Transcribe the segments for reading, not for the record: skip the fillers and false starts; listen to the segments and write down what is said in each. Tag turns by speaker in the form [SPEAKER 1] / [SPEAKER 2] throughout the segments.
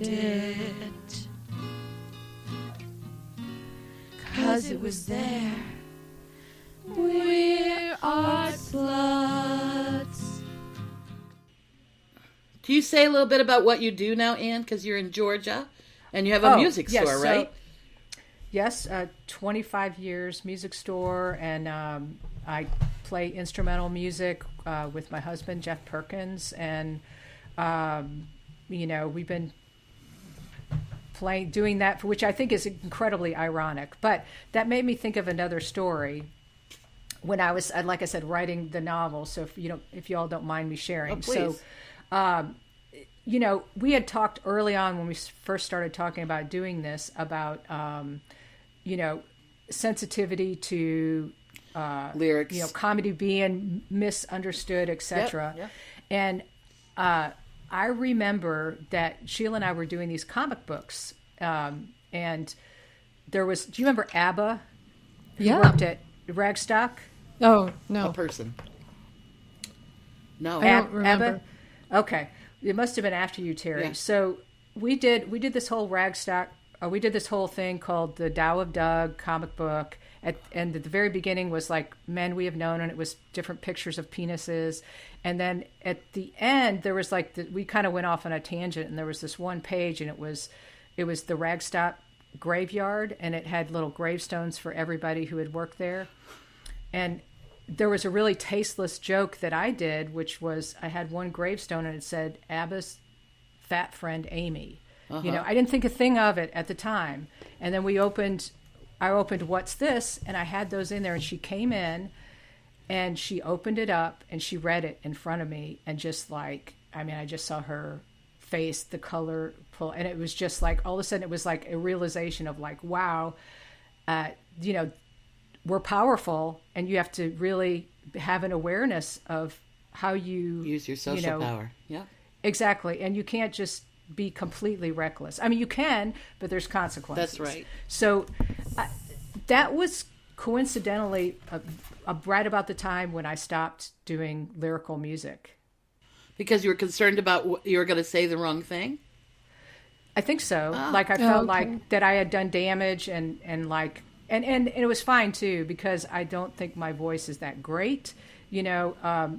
[SPEAKER 1] it. 'Cause it was there. We're art sluts.
[SPEAKER 2] Do you say a little bit about what you do now, Anne? Because you're in Georgia and you have a music store, right?
[SPEAKER 3] Yes, 25 years music store, and I play instrumental music with my husband, Jeff Perkins, and we've been doing that, which I think is incredibly ironic. But that made me think of another story. When I was, like I said, writing the novel, so if you all don't mind me sharing.
[SPEAKER 2] Oh, please.
[SPEAKER 3] So, we had talked early on when we first started talking about doing this about, sensitivity to
[SPEAKER 2] lyrics,
[SPEAKER 3] comedy being misunderstood, etc.
[SPEAKER 2] Yep.
[SPEAKER 3] And I remember that Sheila and I were doing these comic books, and there was. Do you remember ABBA?
[SPEAKER 1] Yeah.
[SPEAKER 3] Who worked at Ragstock?
[SPEAKER 1] Oh, no.
[SPEAKER 2] a person. No,
[SPEAKER 1] I don't remember.
[SPEAKER 3] ABBA? Okay. It must have been after you, Terry.
[SPEAKER 2] Yeah.
[SPEAKER 3] So we did this whole Ragstock. We did this whole thing called the Tao of Doug comic book. And at the very beginning was like Men We Have Known, and it was different pictures of penises. And then at the end, there was we kind of went off on a tangent, and there was this one page, and it was the Ragstock graveyard, and it had little gravestones for everybody who had worked there. And there was a really tasteless joke that I did, which was I had one gravestone and it said ABBA's fat friend Amy.
[SPEAKER 2] Uh-huh.
[SPEAKER 3] I didn't think a thing of it at the time. And then I opened What's This? And I had those in there, and she came in and she opened it up and she read it in front of me, and just I just saw her face, the color pull, and it was just like, all of a sudden it was like a realization of wow, we're powerful, and you have to really have an awareness of how you
[SPEAKER 2] use your social power. Yeah,
[SPEAKER 3] exactly. And you can't just be completely reckless. I mean, you can, but there's consequences.
[SPEAKER 2] That's right.
[SPEAKER 3] So that was coincidentally right about the time when I stopped doing lyrical music.
[SPEAKER 2] Because you were concerned about you were going to say the wrong thing?
[SPEAKER 3] I think so.
[SPEAKER 2] Oh.
[SPEAKER 3] I felt like that I had done damage, and it was fine too, because I don't think my voice is that great, and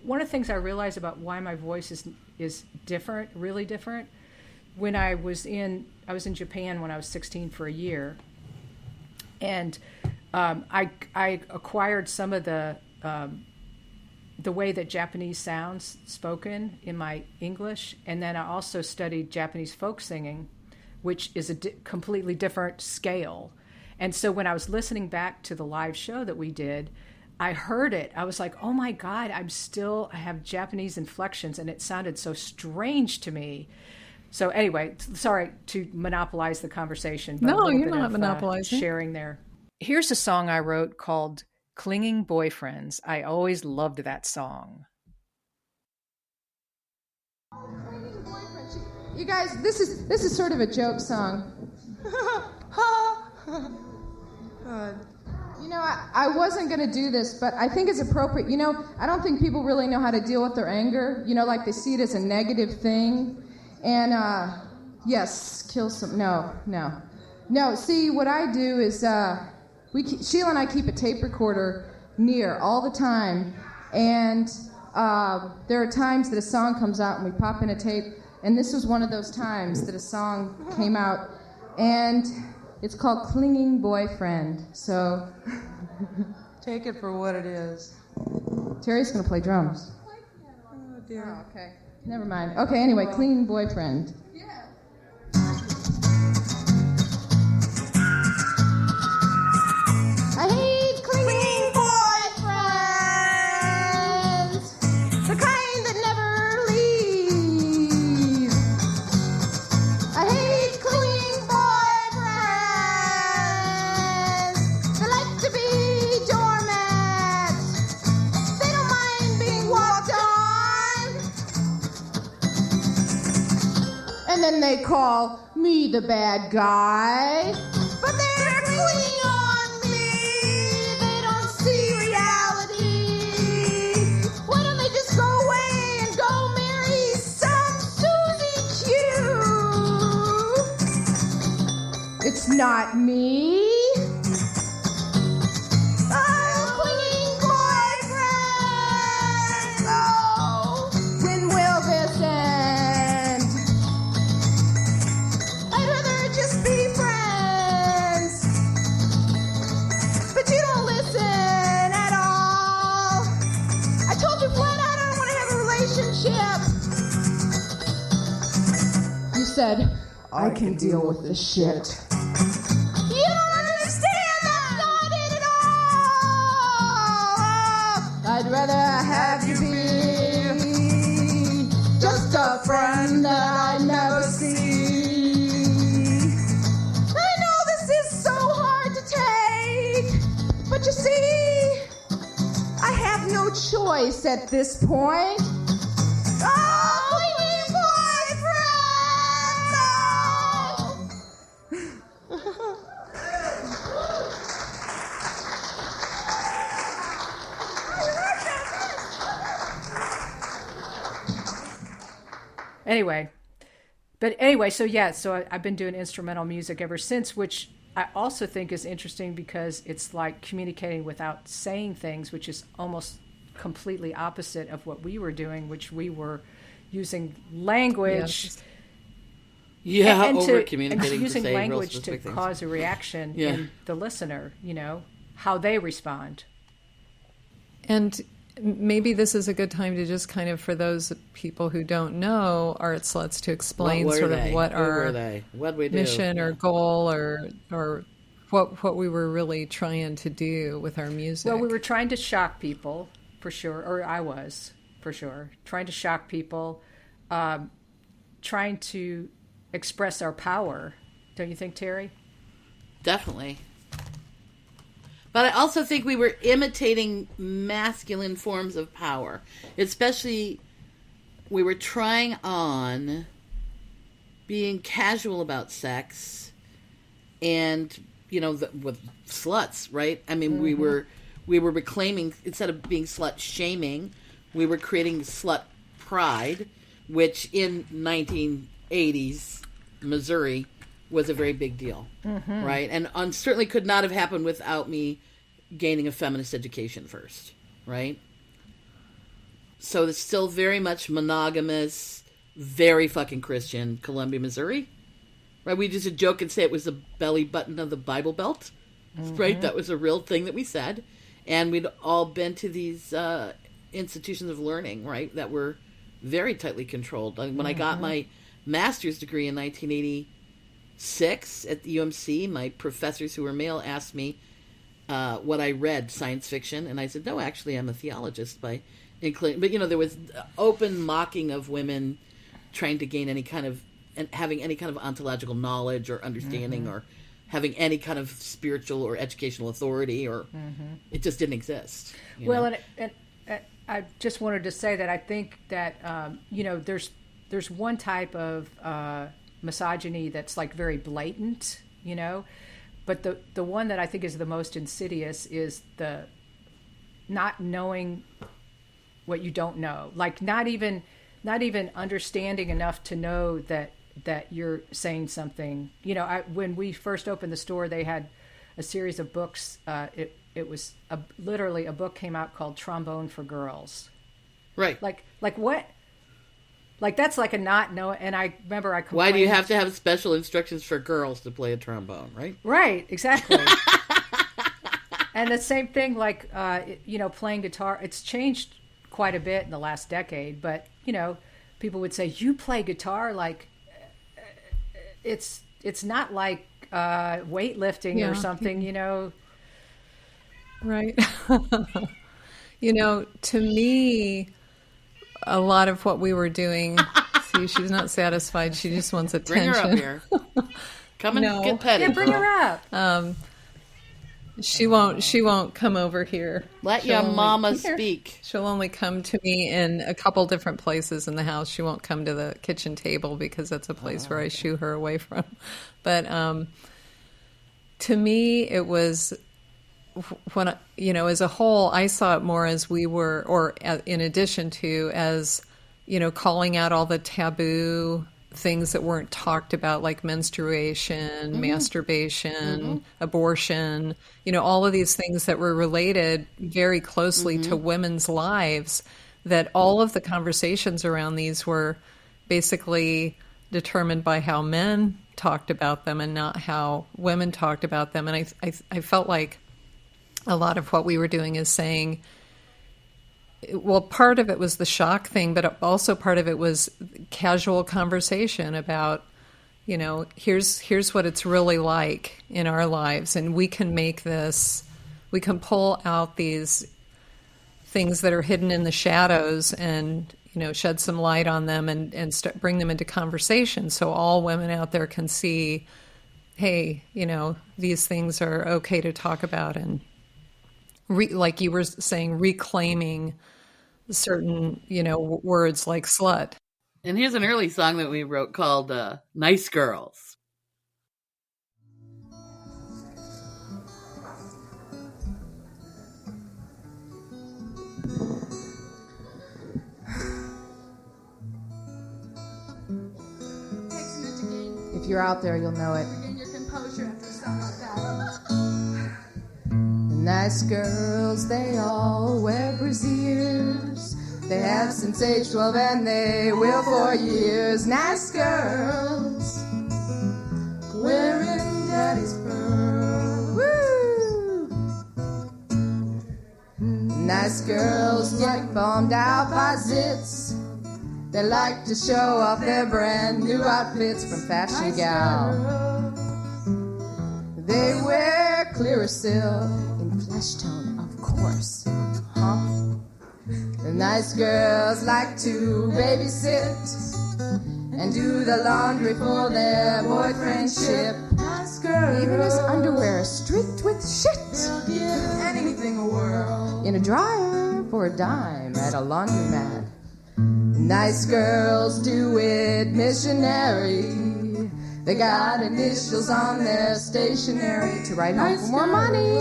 [SPEAKER 3] one of the things I realized about why my voice is different, really different. When I was in Japan when I was 16 for a year, and I acquired some of the way that Japanese sounds spoken in my English, and then I also studied Japanese folk singing, which is a completely different scale. And so when I was listening back to the live show that we did, I heard it. I was like, oh my God, I have Japanese inflections, and it sounded so strange to me. So anyway, sorry to monopolize the conversation. But
[SPEAKER 1] No, you're not monopolizing.
[SPEAKER 3] Sharing there. Here's a song I wrote called Clinging Boyfriends. I always loved that song.
[SPEAKER 4] You guys, this is sort of a joke song. I wasn't going to do this, but I think it's appropriate. I don't think people really know how to deal with their anger. They see it as a negative thing. And, yes, kill some... No, see, what I do is, Sheila and I keep a tape recorder near all the time. And there are times that a song comes out and we pop in a tape. And this was one of those times that a song came out. And... it's called Clinging Boyfriend, so...
[SPEAKER 5] Take it for what it is.
[SPEAKER 4] Terry's going to play drums.
[SPEAKER 5] Oh, dear.
[SPEAKER 4] Oh, okay. Never mind. Okay, anyway, Clinging Boyfriend. Yeah. I hate clinging boyfriends, the kind that never leave. I hate clinging boyfriends, they like to be doormats. They don't mind being walked on. And then they call me the bad guy. But they're clinging on me. They don't see reality. Why don't they just go away and go marry some Susie Q? not me. Oh, clinging boyfriends. Oh, when will this end? I'd rather just be friends. But you don't listen at all. I told you flat out I don't want to have a relationship. You said, I can deal with this shit. You don't understand, that's not it at all. I'd rather have you be just a friend that I never see. I know this is so hard to take, but you see, I have no choice at this point. Oh, clinging boyfriend!
[SPEAKER 3] Anyway, so I've been doing instrumental music ever since, which I also think is interesting because it's like communicating without saying things, which is almost completely opposite of what we were doing, which we were using language.
[SPEAKER 2] Yeah,
[SPEAKER 3] and
[SPEAKER 2] over
[SPEAKER 3] to,
[SPEAKER 2] communicating
[SPEAKER 3] and using
[SPEAKER 2] to say
[SPEAKER 3] language
[SPEAKER 2] real
[SPEAKER 3] to
[SPEAKER 2] things.
[SPEAKER 3] cause a reaction
[SPEAKER 2] Yeah.
[SPEAKER 3] in the listener, how they respond.
[SPEAKER 1] And maybe this is a good time to just kind of, for those people who don't know Art Sluts, to explain
[SPEAKER 2] What were
[SPEAKER 1] sort
[SPEAKER 2] they?
[SPEAKER 1] of what
[SPEAKER 2] Who
[SPEAKER 1] our
[SPEAKER 2] were they? What'd we do?
[SPEAKER 1] mission or goal or what we were really trying to do with our music.
[SPEAKER 3] Well, we were trying to shock people, for sure, or I was, for sure, trying to shock people, trying to express our power. Don't you think, Terry?
[SPEAKER 2] Definitely. But I also think we were imitating masculine forms of power. Especially, we were trying on being casual about sex and, with sluts, right? I mean, we were reclaiming, instead of being slut shaming, we were creating slut pride, which in 1980s Missouri was a very big deal, right? And certainly could not have happened without me gaining a feminist education first, right? So it's still very much monogamous, very fucking Christian, Columbia, Missouri, right? We just joke and say it was the belly button of the Bible Belt, right? That was a real thing that we said. And we'd all been to these institutions of learning, right, that were very tightly controlled. When I got my master's degree in 1986 at the UMC, my professors who were male asked me what I read, science fiction, and I said, no, actually, I'm a theologist by including. But there was open mocking of women trying to gain any kind of and having any kind of ontological knowledge or understanding or having any kind of spiritual or educational authority, or it just didn't exist.
[SPEAKER 3] And I just wanted to say that I think that there's one type of misogyny that's like very blatant, but the one that I think is the most insidious is the not knowing what you don't know, like not even understanding enough to know that you're saying something. When we first opened the store, they had a series of books. It was literally a book came out called Trombone for Girls.
[SPEAKER 2] Right.
[SPEAKER 3] Like what? Like that's like a not know. And I remember I complained.
[SPEAKER 2] Why do you have to have special instructions for girls to play a trombone, right?
[SPEAKER 3] Right, exactly. And the same thing, like, playing guitar. It's changed quite a bit in the last decade, but, people would say, you play guitar? Like, it's not like weightlifting or something,
[SPEAKER 1] Right. To me, a lot of what we were doing, see, she's not satisfied. She just wants attention.
[SPEAKER 2] Bring her up here. Come and get petted.
[SPEAKER 3] Yeah, bring her up.
[SPEAKER 1] She won't come over here.
[SPEAKER 2] Let your mama speak.
[SPEAKER 1] She'll only come to me in a couple different places in the house. She won't come to the kitchen table because that's a place where I shoo her away from. But to me, it was when as a whole, I saw it more as we were, or in addition to, as calling out all the taboo things that weren't talked about, like menstruation, masturbation, abortion, all of these things that were related very closely to women's lives, that all of the conversations around these were basically determined by how men talked about them and not how women talked about them. And I felt like a lot of what we were doing is saying, well, part of it was the shock thing, but also part of it was casual conversation about, here's what it's really like in our lives. And we can we can pull out these things that are hidden in the shadows and, shed some light on them and bring them into conversation. So all women out there can see, hey, these things are okay to talk about. And like you were saying, reclaiming certain, words like slut.
[SPEAKER 2] And here's an early song that we wrote called Nice Girls.
[SPEAKER 4] If you're out there, you'll know it. Regain your composure after a song like that. The nice girls, they all wear brassieres. They have since age 12 and they will for years. Nice girls, wearing daddy's pearl. Woo! Nice girls get bummed out by zits. They like to show off their brand new outfits from Fashion Gal. They wear clear as silk in flesh tone, of course. The nice girls like to babysit and do the laundry for their boyfriend ship. Nice girls, even his underwear is streaked with shit. They'll give anything a whirl in a dryer for a dime at a laundromat. Nice girls do it missionary. They got initials on their stationery to write home for more money.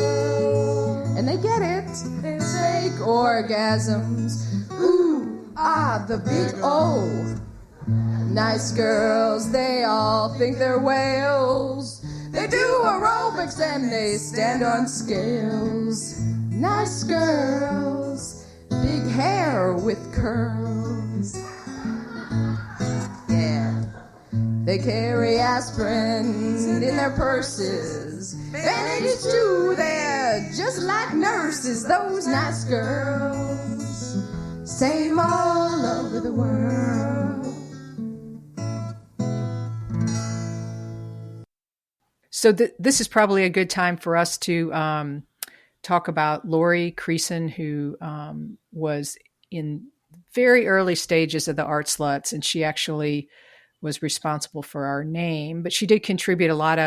[SPEAKER 4] And they get it. They fake orgasms. Ooh, ah, the big O. Nice girls, they all think they're whales. They do aerobics and they stand on scales. Nice girls, big hair with curls. Yeah. They carry aspirin in their purses. Bandage too, they're just like nurses. Those nice girls, same all over the world.
[SPEAKER 3] So this is probably a good time for us to talk about Lori Creason, who was in very early stages of the Art Sluts, and she actually was responsible for our name, but she did contribute a lot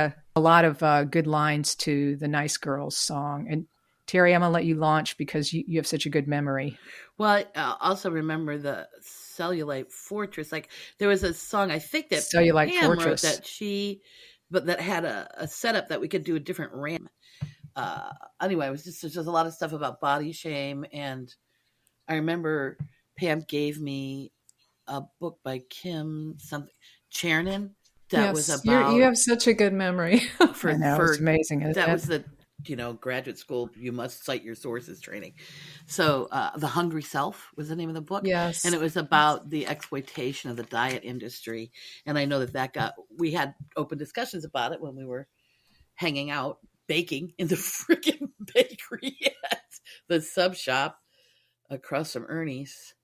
[SPEAKER 3] of good lines to the Nice Girls song. And Terry, I'm gonna let you launch because you have such a good memory.
[SPEAKER 2] Well, I also remember the Cellulite Fortress. Like there was a song I think that
[SPEAKER 3] Cellulite
[SPEAKER 2] Pam wrote
[SPEAKER 3] Fortress
[SPEAKER 2] that had a setup that we could do a different RAM. Anyway, it was just a lot of stuff about body shame, and I remember Pam gave me a book by Kim Chernin that was about.
[SPEAKER 1] You have such a good memory.
[SPEAKER 3] I know, it's amazing.
[SPEAKER 2] That was the graduate school, you must cite your sources training. So The Hungry Self was the name of the book.
[SPEAKER 1] Yes.
[SPEAKER 2] And it was about the exploitation of the diet industry. And I know we had open discussions about it when we were hanging out, baking in the freaking bakery at the sub shop across from Ernie's.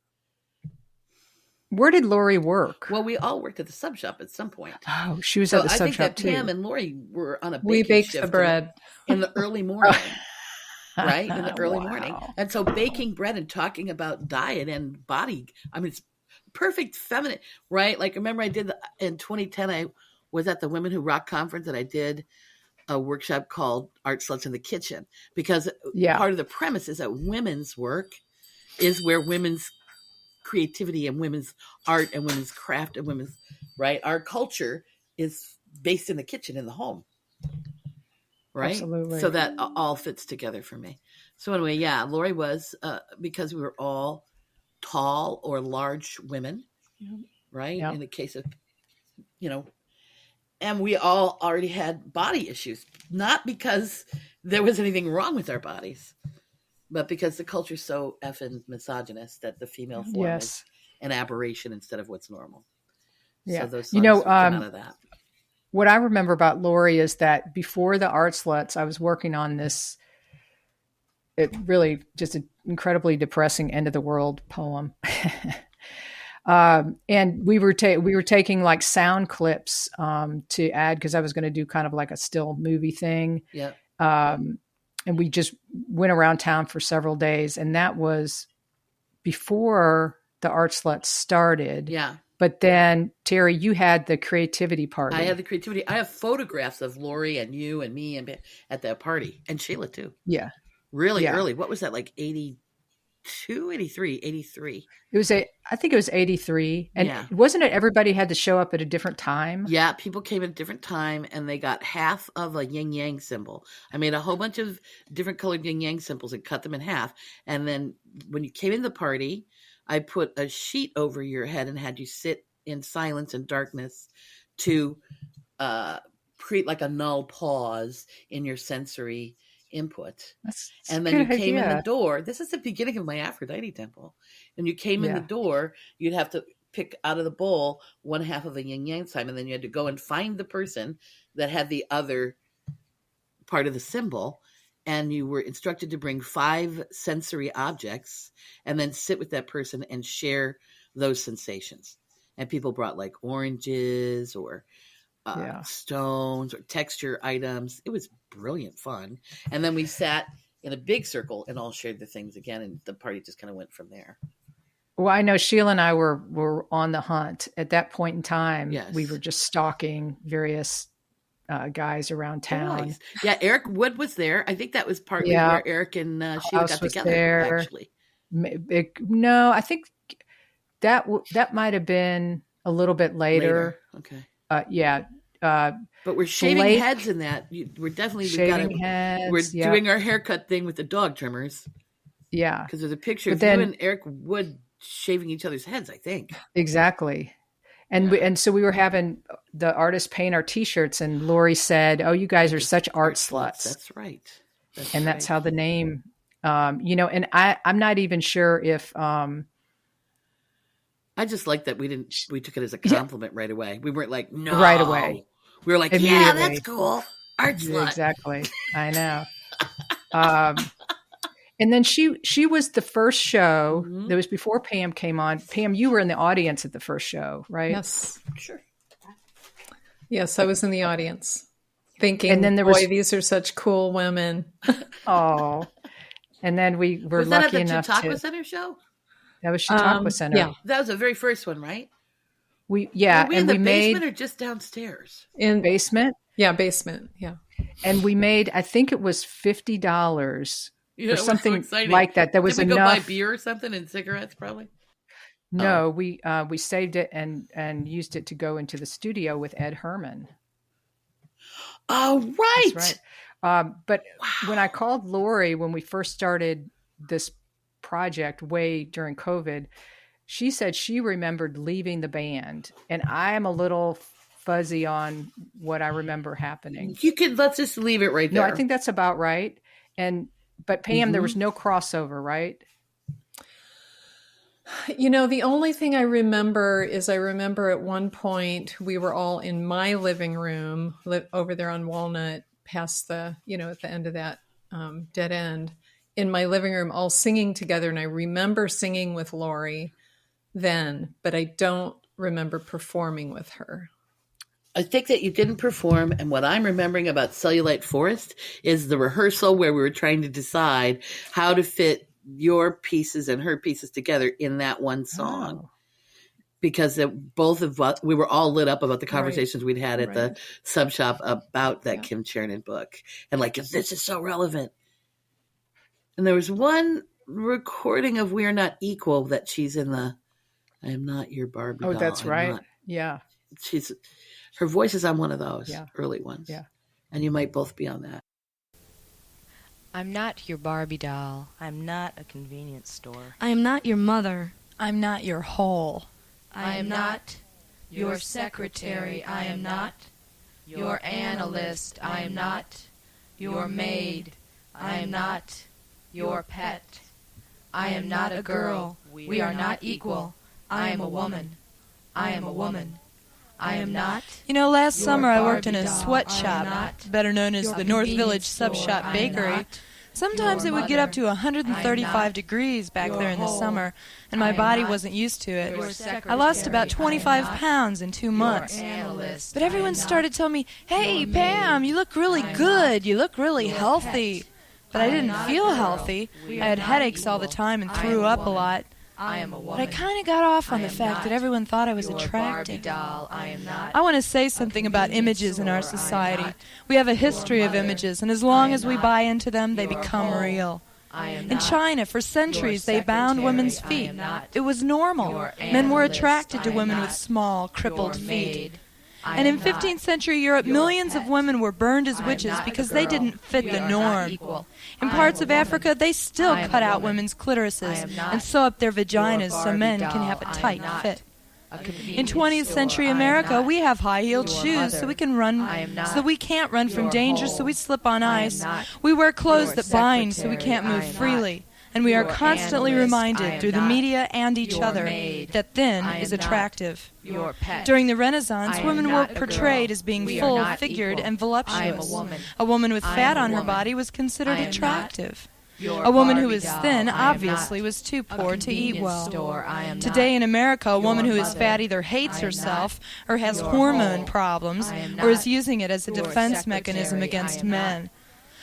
[SPEAKER 3] Where did Lori work?
[SPEAKER 2] Well, we all worked at the sub shop at some point.
[SPEAKER 3] Oh, she was at the sub shop too.
[SPEAKER 2] I think that Pam and Lori were on a baking
[SPEAKER 1] We baked
[SPEAKER 2] shift
[SPEAKER 1] the bread
[SPEAKER 2] in the early morning, right? In the early morning. And so baking bread and talking about diet and body. I mean, it's perfect feminine, right? Like, remember I did in 2010, I was at the Women Who Rock conference and I did a workshop called Art Sluts in the Kitchen, because part of the premise is that women's work is where women's creativity and women's art and women's craft and women's, right? Our culture is based in the kitchen, in the home, right?
[SPEAKER 3] Absolutely.
[SPEAKER 2] So that all fits together for me. So anyway, Lori was, because we were all tall or large women, right? In the case of you know, and we all already had body issues, not because there was anything wrong with our bodies, but because the culture's so effing misogynist that the female form is an aberration instead of what's normal.
[SPEAKER 3] Yeah.
[SPEAKER 2] So those songs came out of that.
[SPEAKER 3] What I remember about Lori is that before the Art Sluts, I was working on this, it really just an incredibly depressing end of the world poem. And we were taking like sound clips to add, because I was going to do kind of like a still movie thing.
[SPEAKER 2] Yeah.
[SPEAKER 3] And we just went around town for several days, and that was before the Art Sluts started.
[SPEAKER 2] Yeah.
[SPEAKER 3] But then, Terry, you had the creativity party.
[SPEAKER 2] I had the creativity. I have photographs of Lori and you and me and at that party, and Sheila too.
[SPEAKER 3] Yeah.
[SPEAKER 2] Really early. What was that, like 82, 83, 83?
[SPEAKER 3] I think it was 83. And wasn't it everybody had to show up at a different time?
[SPEAKER 2] Yeah, people came at a different time, and they got half of a yin-yang symbol. I made a whole bunch of different colored yin-yang symbols and cut them in half. And then when you came in the party, I put a sheet over your head and had you sit in silence and darkness to create like a null pause in your sensory input. And then you came in the door. This is the beginning of my Aphrodite temple. And you came in the door, you'd have to pick out of the bowl one half of a yin-yang sign, and then you had to go and find the person that had the other part of the symbol. And you were instructed to bring 5 sensory objects and then sit with that person and share those sensations. And people brought like oranges or stones or texture items. It was brilliant fun. And then we sat in a big circle and all shared the things again. And the party just kind of went from there.
[SPEAKER 3] Well, I know Sheila and I were on the hunt at that point in time.
[SPEAKER 2] Yes.
[SPEAKER 3] We were just stalking various guys around town.
[SPEAKER 2] Nice. Yeah, Eric Wood was there. I think that was partly where Eric and Sheila got together. There. Actually,
[SPEAKER 3] no, I think that might have been a little bit later.
[SPEAKER 2] Okay.
[SPEAKER 3] But
[SPEAKER 2] we're shaving heads in that. We're definitely
[SPEAKER 3] shaving heads.
[SPEAKER 2] We're doing our haircut thing with the dog trimmers.
[SPEAKER 3] Yeah,
[SPEAKER 2] because there's a picture of you and Eric Wood shaving each other's heads, I think.
[SPEAKER 3] Exactly. And so we were having the artists paint our T-shirts, and Lori said, "Oh, you guys are such art sluts."
[SPEAKER 2] That's right.
[SPEAKER 3] That's how the name, and I'm not even sure if.
[SPEAKER 2] I just like that we took it as a compliment right away. We weren't like, no.
[SPEAKER 3] Right away.
[SPEAKER 2] We were like, yeah, that's cool. Art slut.
[SPEAKER 3] Exactly. I know. And then she was the first show. That was before Pam came on. Pam, you were in the audience at the first show, right?
[SPEAKER 1] Yes.
[SPEAKER 2] Sure.
[SPEAKER 1] Yes, I was in the audience thinking,
[SPEAKER 3] and then
[SPEAKER 1] these are such cool women.
[SPEAKER 3] Oh. And then we were lucky enough to...
[SPEAKER 2] Was that at the Chautauqua Center show?
[SPEAKER 3] That was Chautauqua Center.
[SPEAKER 1] Yeah.
[SPEAKER 2] That was the very first one, right?
[SPEAKER 3] Were we in the
[SPEAKER 2] basement or just downstairs?
[SPEAKER 3] In basement?
[SPEAKER 1] Yeah, basement. Yeah.
[SPEAKER 3] And we made, I think it was $50 or something like that. There was
[SPEAKER 2] Did we
[SPEAKER 3] enough.
[SPEAKER 2] Go buy beer or something and cigarettes, probably.
[SPEAKER 3] No, we saved it and used it to go into the studio with Ed Herman.
[SPEAKER 2] Oh, right.
[SPEAKER 3] That's right. But when I called Lori when we first started this project way during COVID, she said she remembered leaving the band, and I'm a little fuzzy on what I remember happening.
[SPEAKER 2] Let's just leave it right there.
[SPEAKER 3] No, I think that's about right. But Pam, there was no crossover, right?
[SPEAKER 1] The only thing I remember is at one point we were all in my living room over there on Walnut, past the, at the end of that dead end, in my living room, all singing together. And I remember singing with Lori then, but I don't remember performing with her.
[SPEAKER 2] I think that you didn't perform, and what I'm remembering about Cellulite Forest is the rehearsal where we were trying to decide how to fit your pieces and her pieces together in that one song. Oh. Because both of us, we were all lit up about the conversations we'd had at the sub shop about that Kim Chernin book. And like, this is so relevant. And there was one recording of We're Not Equal that she's in I am not your Barbie doll.
[SPEAKER 3] Oh, that's right. Yeah.
[SPEAKER 2] Her voice is on one of those early ones.
[SPEAKER 3] Yeah.
[SPEAKER 2] And you might both be on that.
[SPEAKER 6] I'm not your Barbie doll. I'm not a convenience store.
[SPEAKER 7] I am not your mother.
[SPEAKER 8] I'm not your hole.
[SPEAKER 7] I am not
[SPEAKER 6] Your secretary I am not. Your analyst I am not. Your maid I am not. Your pet. I am not a girl. We are not equal. I am a woman. I am a woman. I am not.
[SPEAKER 7] You know, last
[SPEAKER 6] your
[SPEAKER 7] summer I worked in
[SPEAKER 6] Barbie
[SPEAKER 7] a
[SPEAKER 6] doll.
[SPEAKER 7] sweatshop,
[SPEAKER 6] I am not.
[SPEAKER 7] better known as
[SPEAKER 6] Your
[SPEAKER 7] the North
[SPEAKER 6] convenience
[SPEAKER 7] Village Sub
[SPEAKER 6] store.
[SPEAKER 7] Shop
[SPEAKER 6] I am
[SPEAKER 7] Bakery.
[SPEAKER 6] not.
[SPEAKER 7] Sometimes
[SPEAKER 6] Your
[SPEAKER 7] it would get up
[SPEAKER 6] mother.
[SPEAKER 7] to 135
[SPEAKER 6] I am
[SPEAKER 7] degrees back
[SPEAKER 6] Your
[SPEAKER 7] there in the
[SPEAKER 6] hole.
[SPEAKER 7] summer, and my
[SPEAKER 6] I am
[SPEAKER 7] body
[SPEAKER 6] not.
[SPEAKER 7] wasn't used to it.
[SPEAKER 6] Your
[SPEAKER 7] I lost
[SPEAKER 6] secretary.
[SPEAKER 7] about 25
[SPEAKER 6] I am not.
[SPEAKER 7] pounds in 2 months.
[SPEAKER 6] Your analyst.
[SPEAKER 7] But everyone
[SPEAKER 6] I am not.
[SPEAKER 7] started telling me, hey,
[SPEAKER 6] Your
[SPEAKER 7] Pam,
[SPEAKER 6] maid.
[SPEAKER 7] you look really
[SPEAKER 6] I am
[SPEAKER 7] good.
[SPEAKER 6] not.
[SPEAKER 7] You look really
[SPEAKER 6] Your
[SPEAKER 7] healthy.
[SPEAKER 6] pet.
[SPEAKER 7] But I
[SPEAKER 6] I am
[SPEAKER 7] didn't
[SPEAKER 6] not a
[SPEAKER 7] feel
[SPEAKER 6] girl.
[SPEAKER 7] healthy.
[SPEAKER 6] We
[SPEAKER 7] I
[SPEAKER 6] are
[SPEAKER 7] had
[SPEAKER 6] not
[SPEAKER 7] headaches all the
[SPEAKER 6] equal.
[SPEAKER 7] time and
[SPEAKER 6] I
[SPEAKER 7] threw
[SPEAKER 6] am a
[SPEAKER 7] up a
[SPEAKER 6] woman.
[SPEAKER 7] lot.
[SPEAKER 6] I am a
[SPEAKER 7] But
[SPEAKER 6] woman.
[SPEAKER 7] I kind of got off on
[SPEAKER 6] I
[SPEAKER 7] the
[SPEAKER 6] am
[SPEAKER 7] fact that
[SPEAKER 6] not.
[SPEAKER 7] everyone thought I was
[SPEAKER 6] Your
[SPEAKER 7] attractive.
[SPEAKER 6] Barbie doll. I am not.
[SPEAKER 7] I want to say something about
[SPEAKER 6] convenience
[SPEAKER 7] images in our
[SPEAKER 6] store. I am
[SPEAKER 7] society.
[SPEAKER 6] not.
[SPEAKER 7] We have a history of
[SPEAKER 6] mother.
[SPEAKER 7] images, and as long
[SPEAKER 6] I
[SPEAKER 7] as
[SPEAKER 6] am
[SPEAKER 7] we
[SPEAKER 6] not.
[SPEAKER 7] buy into them, they
[SPEAKER 6] Your
[SPEAKER 7] become
[SPEAKER 6] home.
[SPEAKER 7] real.
[SPEAKER 6] I am
[SPEAKER 7] In
[SPEAKER 6] not.
[SPEAKER 7] China, for centuries, they bound
[SPEAKER 6] secretary.
[SPEAKER 7] women's
[SPEAKER 6] I
[SPEAKER 7] feet.
[SPEAKER 6] am not.
[SPEAKER 7] It was normal.
[SPEAKER 6] Your
[SPEAKER 7] Men were
[SPEAKER 6] analyst.
[SPEAKER 7] attracted to
[SPEAKER 6] I am
[SPEAKER 7] women
[SPEAKER 6] not.
[SPEAKER 7] with small, crippled
[SPEAKER 6] Your
[SPEAKER 7] feet.
[SPEAKER 6] maid. I
[SPEAKER 7] And
[SPEAKER 6] am
[SPEAKER 7] in
[SPEAKER 6] not.
[SPEAKER 7] 15th century Europe,
[SPEAKER 6] Your
[SPEAKER 7] millions of
[SPEAKER 6] pet.
[SPEAKER 7] women were burned as
[SPEAKER 6] I am
[SPEAKER 7] witches
[SPEAKER 6] not a
[SPEAKER 7] because they
[SPEAKER 6] girl.
[SPEAKER 7] didn't fit
[SPEAKER 6] We
[SPEAKER 7] the
[SPEAKER 6] are not
[SPEAKER 7] norm.
[SPEAKER 6] equal.
[SPEAKER 7] In
[SPEAKER 6] I am
[SPEAKER 7] parts
[SPEAKER 6] a
[SPEAKER 7] of
[SPEAKER 6] woman.
[SPEAKER 7] Africa, they still
[SPEAKER 6] I am
[SPEAKER 7] cut
[SPEAKER 6] a
[SPEAKER 7] out
[SPEAKER 6] woman.
[SPEAKER 7] women's
[SPEAKER 6] I
[SPEAKER 7] clitorises
[SPEAKER 6] am not.
[SPEAKER 7] and sew up their vaginas so
[SPEAKER 6] Barbie
[SPEAKER 7] men can
[SPEAKER 6] doll.
[SPEAKER 7] have a
[SPEAKER 6] I am
[SPEAKER 7] tight
[SPEAKER 6] not.
[SPEAKER 7] fit.
[SPEAKER 6] A
[SPEAKER 7] In
[SPEAKER 6] convenience
[SPEAKER 7] 20th
[SPEAKER 6] store.
[SPEAKER 7] century
[SPEAKER 6] I am
[SPEAKER 7] America,
[SPEAKER 6] not.
[SPEAKER 7] we have high-heeled
[SPEAKER 6] Your
[SPEAKER 7] shoes
[SPEAKER 6] mother.
[SPEAKER 7] so we can run,
[SPEAKER 6] I am not.
[SPEAKER 7] so we can't run from
[SPEAKER 6] Your
[SPEAKER 7] danger, so
[SPEAKER 6] hole.
[SPEAKER 7] we slip on
[SPEAKER 6] I am
[SPEAKER 7] ice.
[SPEAKER 6] not.
[SPEAKER 7] We wear clothes
[SPEAKER 6] Your
[SPEAKER 7] that bind so we
[SPEAKER 6] secretary.
[SPEAKER 7] can't move
[SPEAKER 6] I am
[SPEAKER 7] freely. And we are
[SPEAKER 6] Your
[SPEAKER 7] constantly
[SPEAKER 6] analyst. I
[SPEAKER 7] reminded
[SPEAKER 6] am
[SPEAKER 7] through the
[SPEAKER 6] not.
[SPEAKER 7] media and each
[SPEAKER 6] Your
[SPEAKER 7] other
[SPEAKER 6] maid.
[SPEAKER 7] that thin
[SPEAKER 6] I am
[SPEAKER 7] is
[SPEAKER 6] not.
[SPEAKER 7] attractive.
[SPEAKER 6] Your pet.
[SPEAKER 7] During the Renaissance,
[SPEAKER 6] I am
[SPEAKER 7] women were
[SPEAKER 6] not a
[SPEAKER 7] portrayed
[SPEAKER 6] girl.
[SPEAKER 7] as being
[SPEAKER 6] We are
[SPEAKER 7] full,
[SPEAKER 6] not
[SPEAKER 7] figured,
[SPEAKER 6] equal.
[SPEAKER 7] and voluptuous.
[SPEAKER 6] I am a woman.
[SPEAKER 7] A woman with
[SPEAKER 6] I
[SPEAKER 7] fat
[SPEAKER 6] am a
[SPEAKER 7] on her
[SPEAKER 6] woman.
[SPEAKER 7] body was considered
[SPEAKER 6] I am not.
[SPEAKER 7] attractive.
[SPEAKER 6] Your
[SPEAKER 7] A woman who
[SPEAKER 6] Barbie
[SPEAKER 7] is
[SPEAKER 6] doll.
[SPEAKER 7] thin
[SPEAKER 6] I am
[SPEAKER 7] obviously
[SPEAKER 6] not.
[SPEAKER 7] was too
[SPEAKER 6] A
[SPEAKER 7] poor to eat
[SPEAKER 6] convenience
[SPEAKER 7] well.
[SPEAKER 6] store. I am
[SPEAKER 7] Today
[SPEAKER 6] not.
[SPEAKER 7] in America, a woman
[SPEAKER 6] Your
[SPEAKER 7] who is
[SPEAKER 6] mother.
[SPEAKER 7] fat either hates
[SPEAKER 6] I am
[SPEAKER 7] herself or has
[SPEAKER 6] Your
[SPEAKER 7] hormone
[SPEAKER 6] hole.
[SPEAKER 7] problems
[SPEAKER 6] I am
[SPEAKER 7] or is
[SPEAKER 6] not.
[SPEAKER 7] using it as a
[SPEAKER 6] Your
[SPEAKER 7] defense mechanism
[SPEAKER 6] secretary.
[SPEAKER 7] against
[SPEAKER 6] I am
[SPEAKER 7] men.
[SPEAKER 6] not.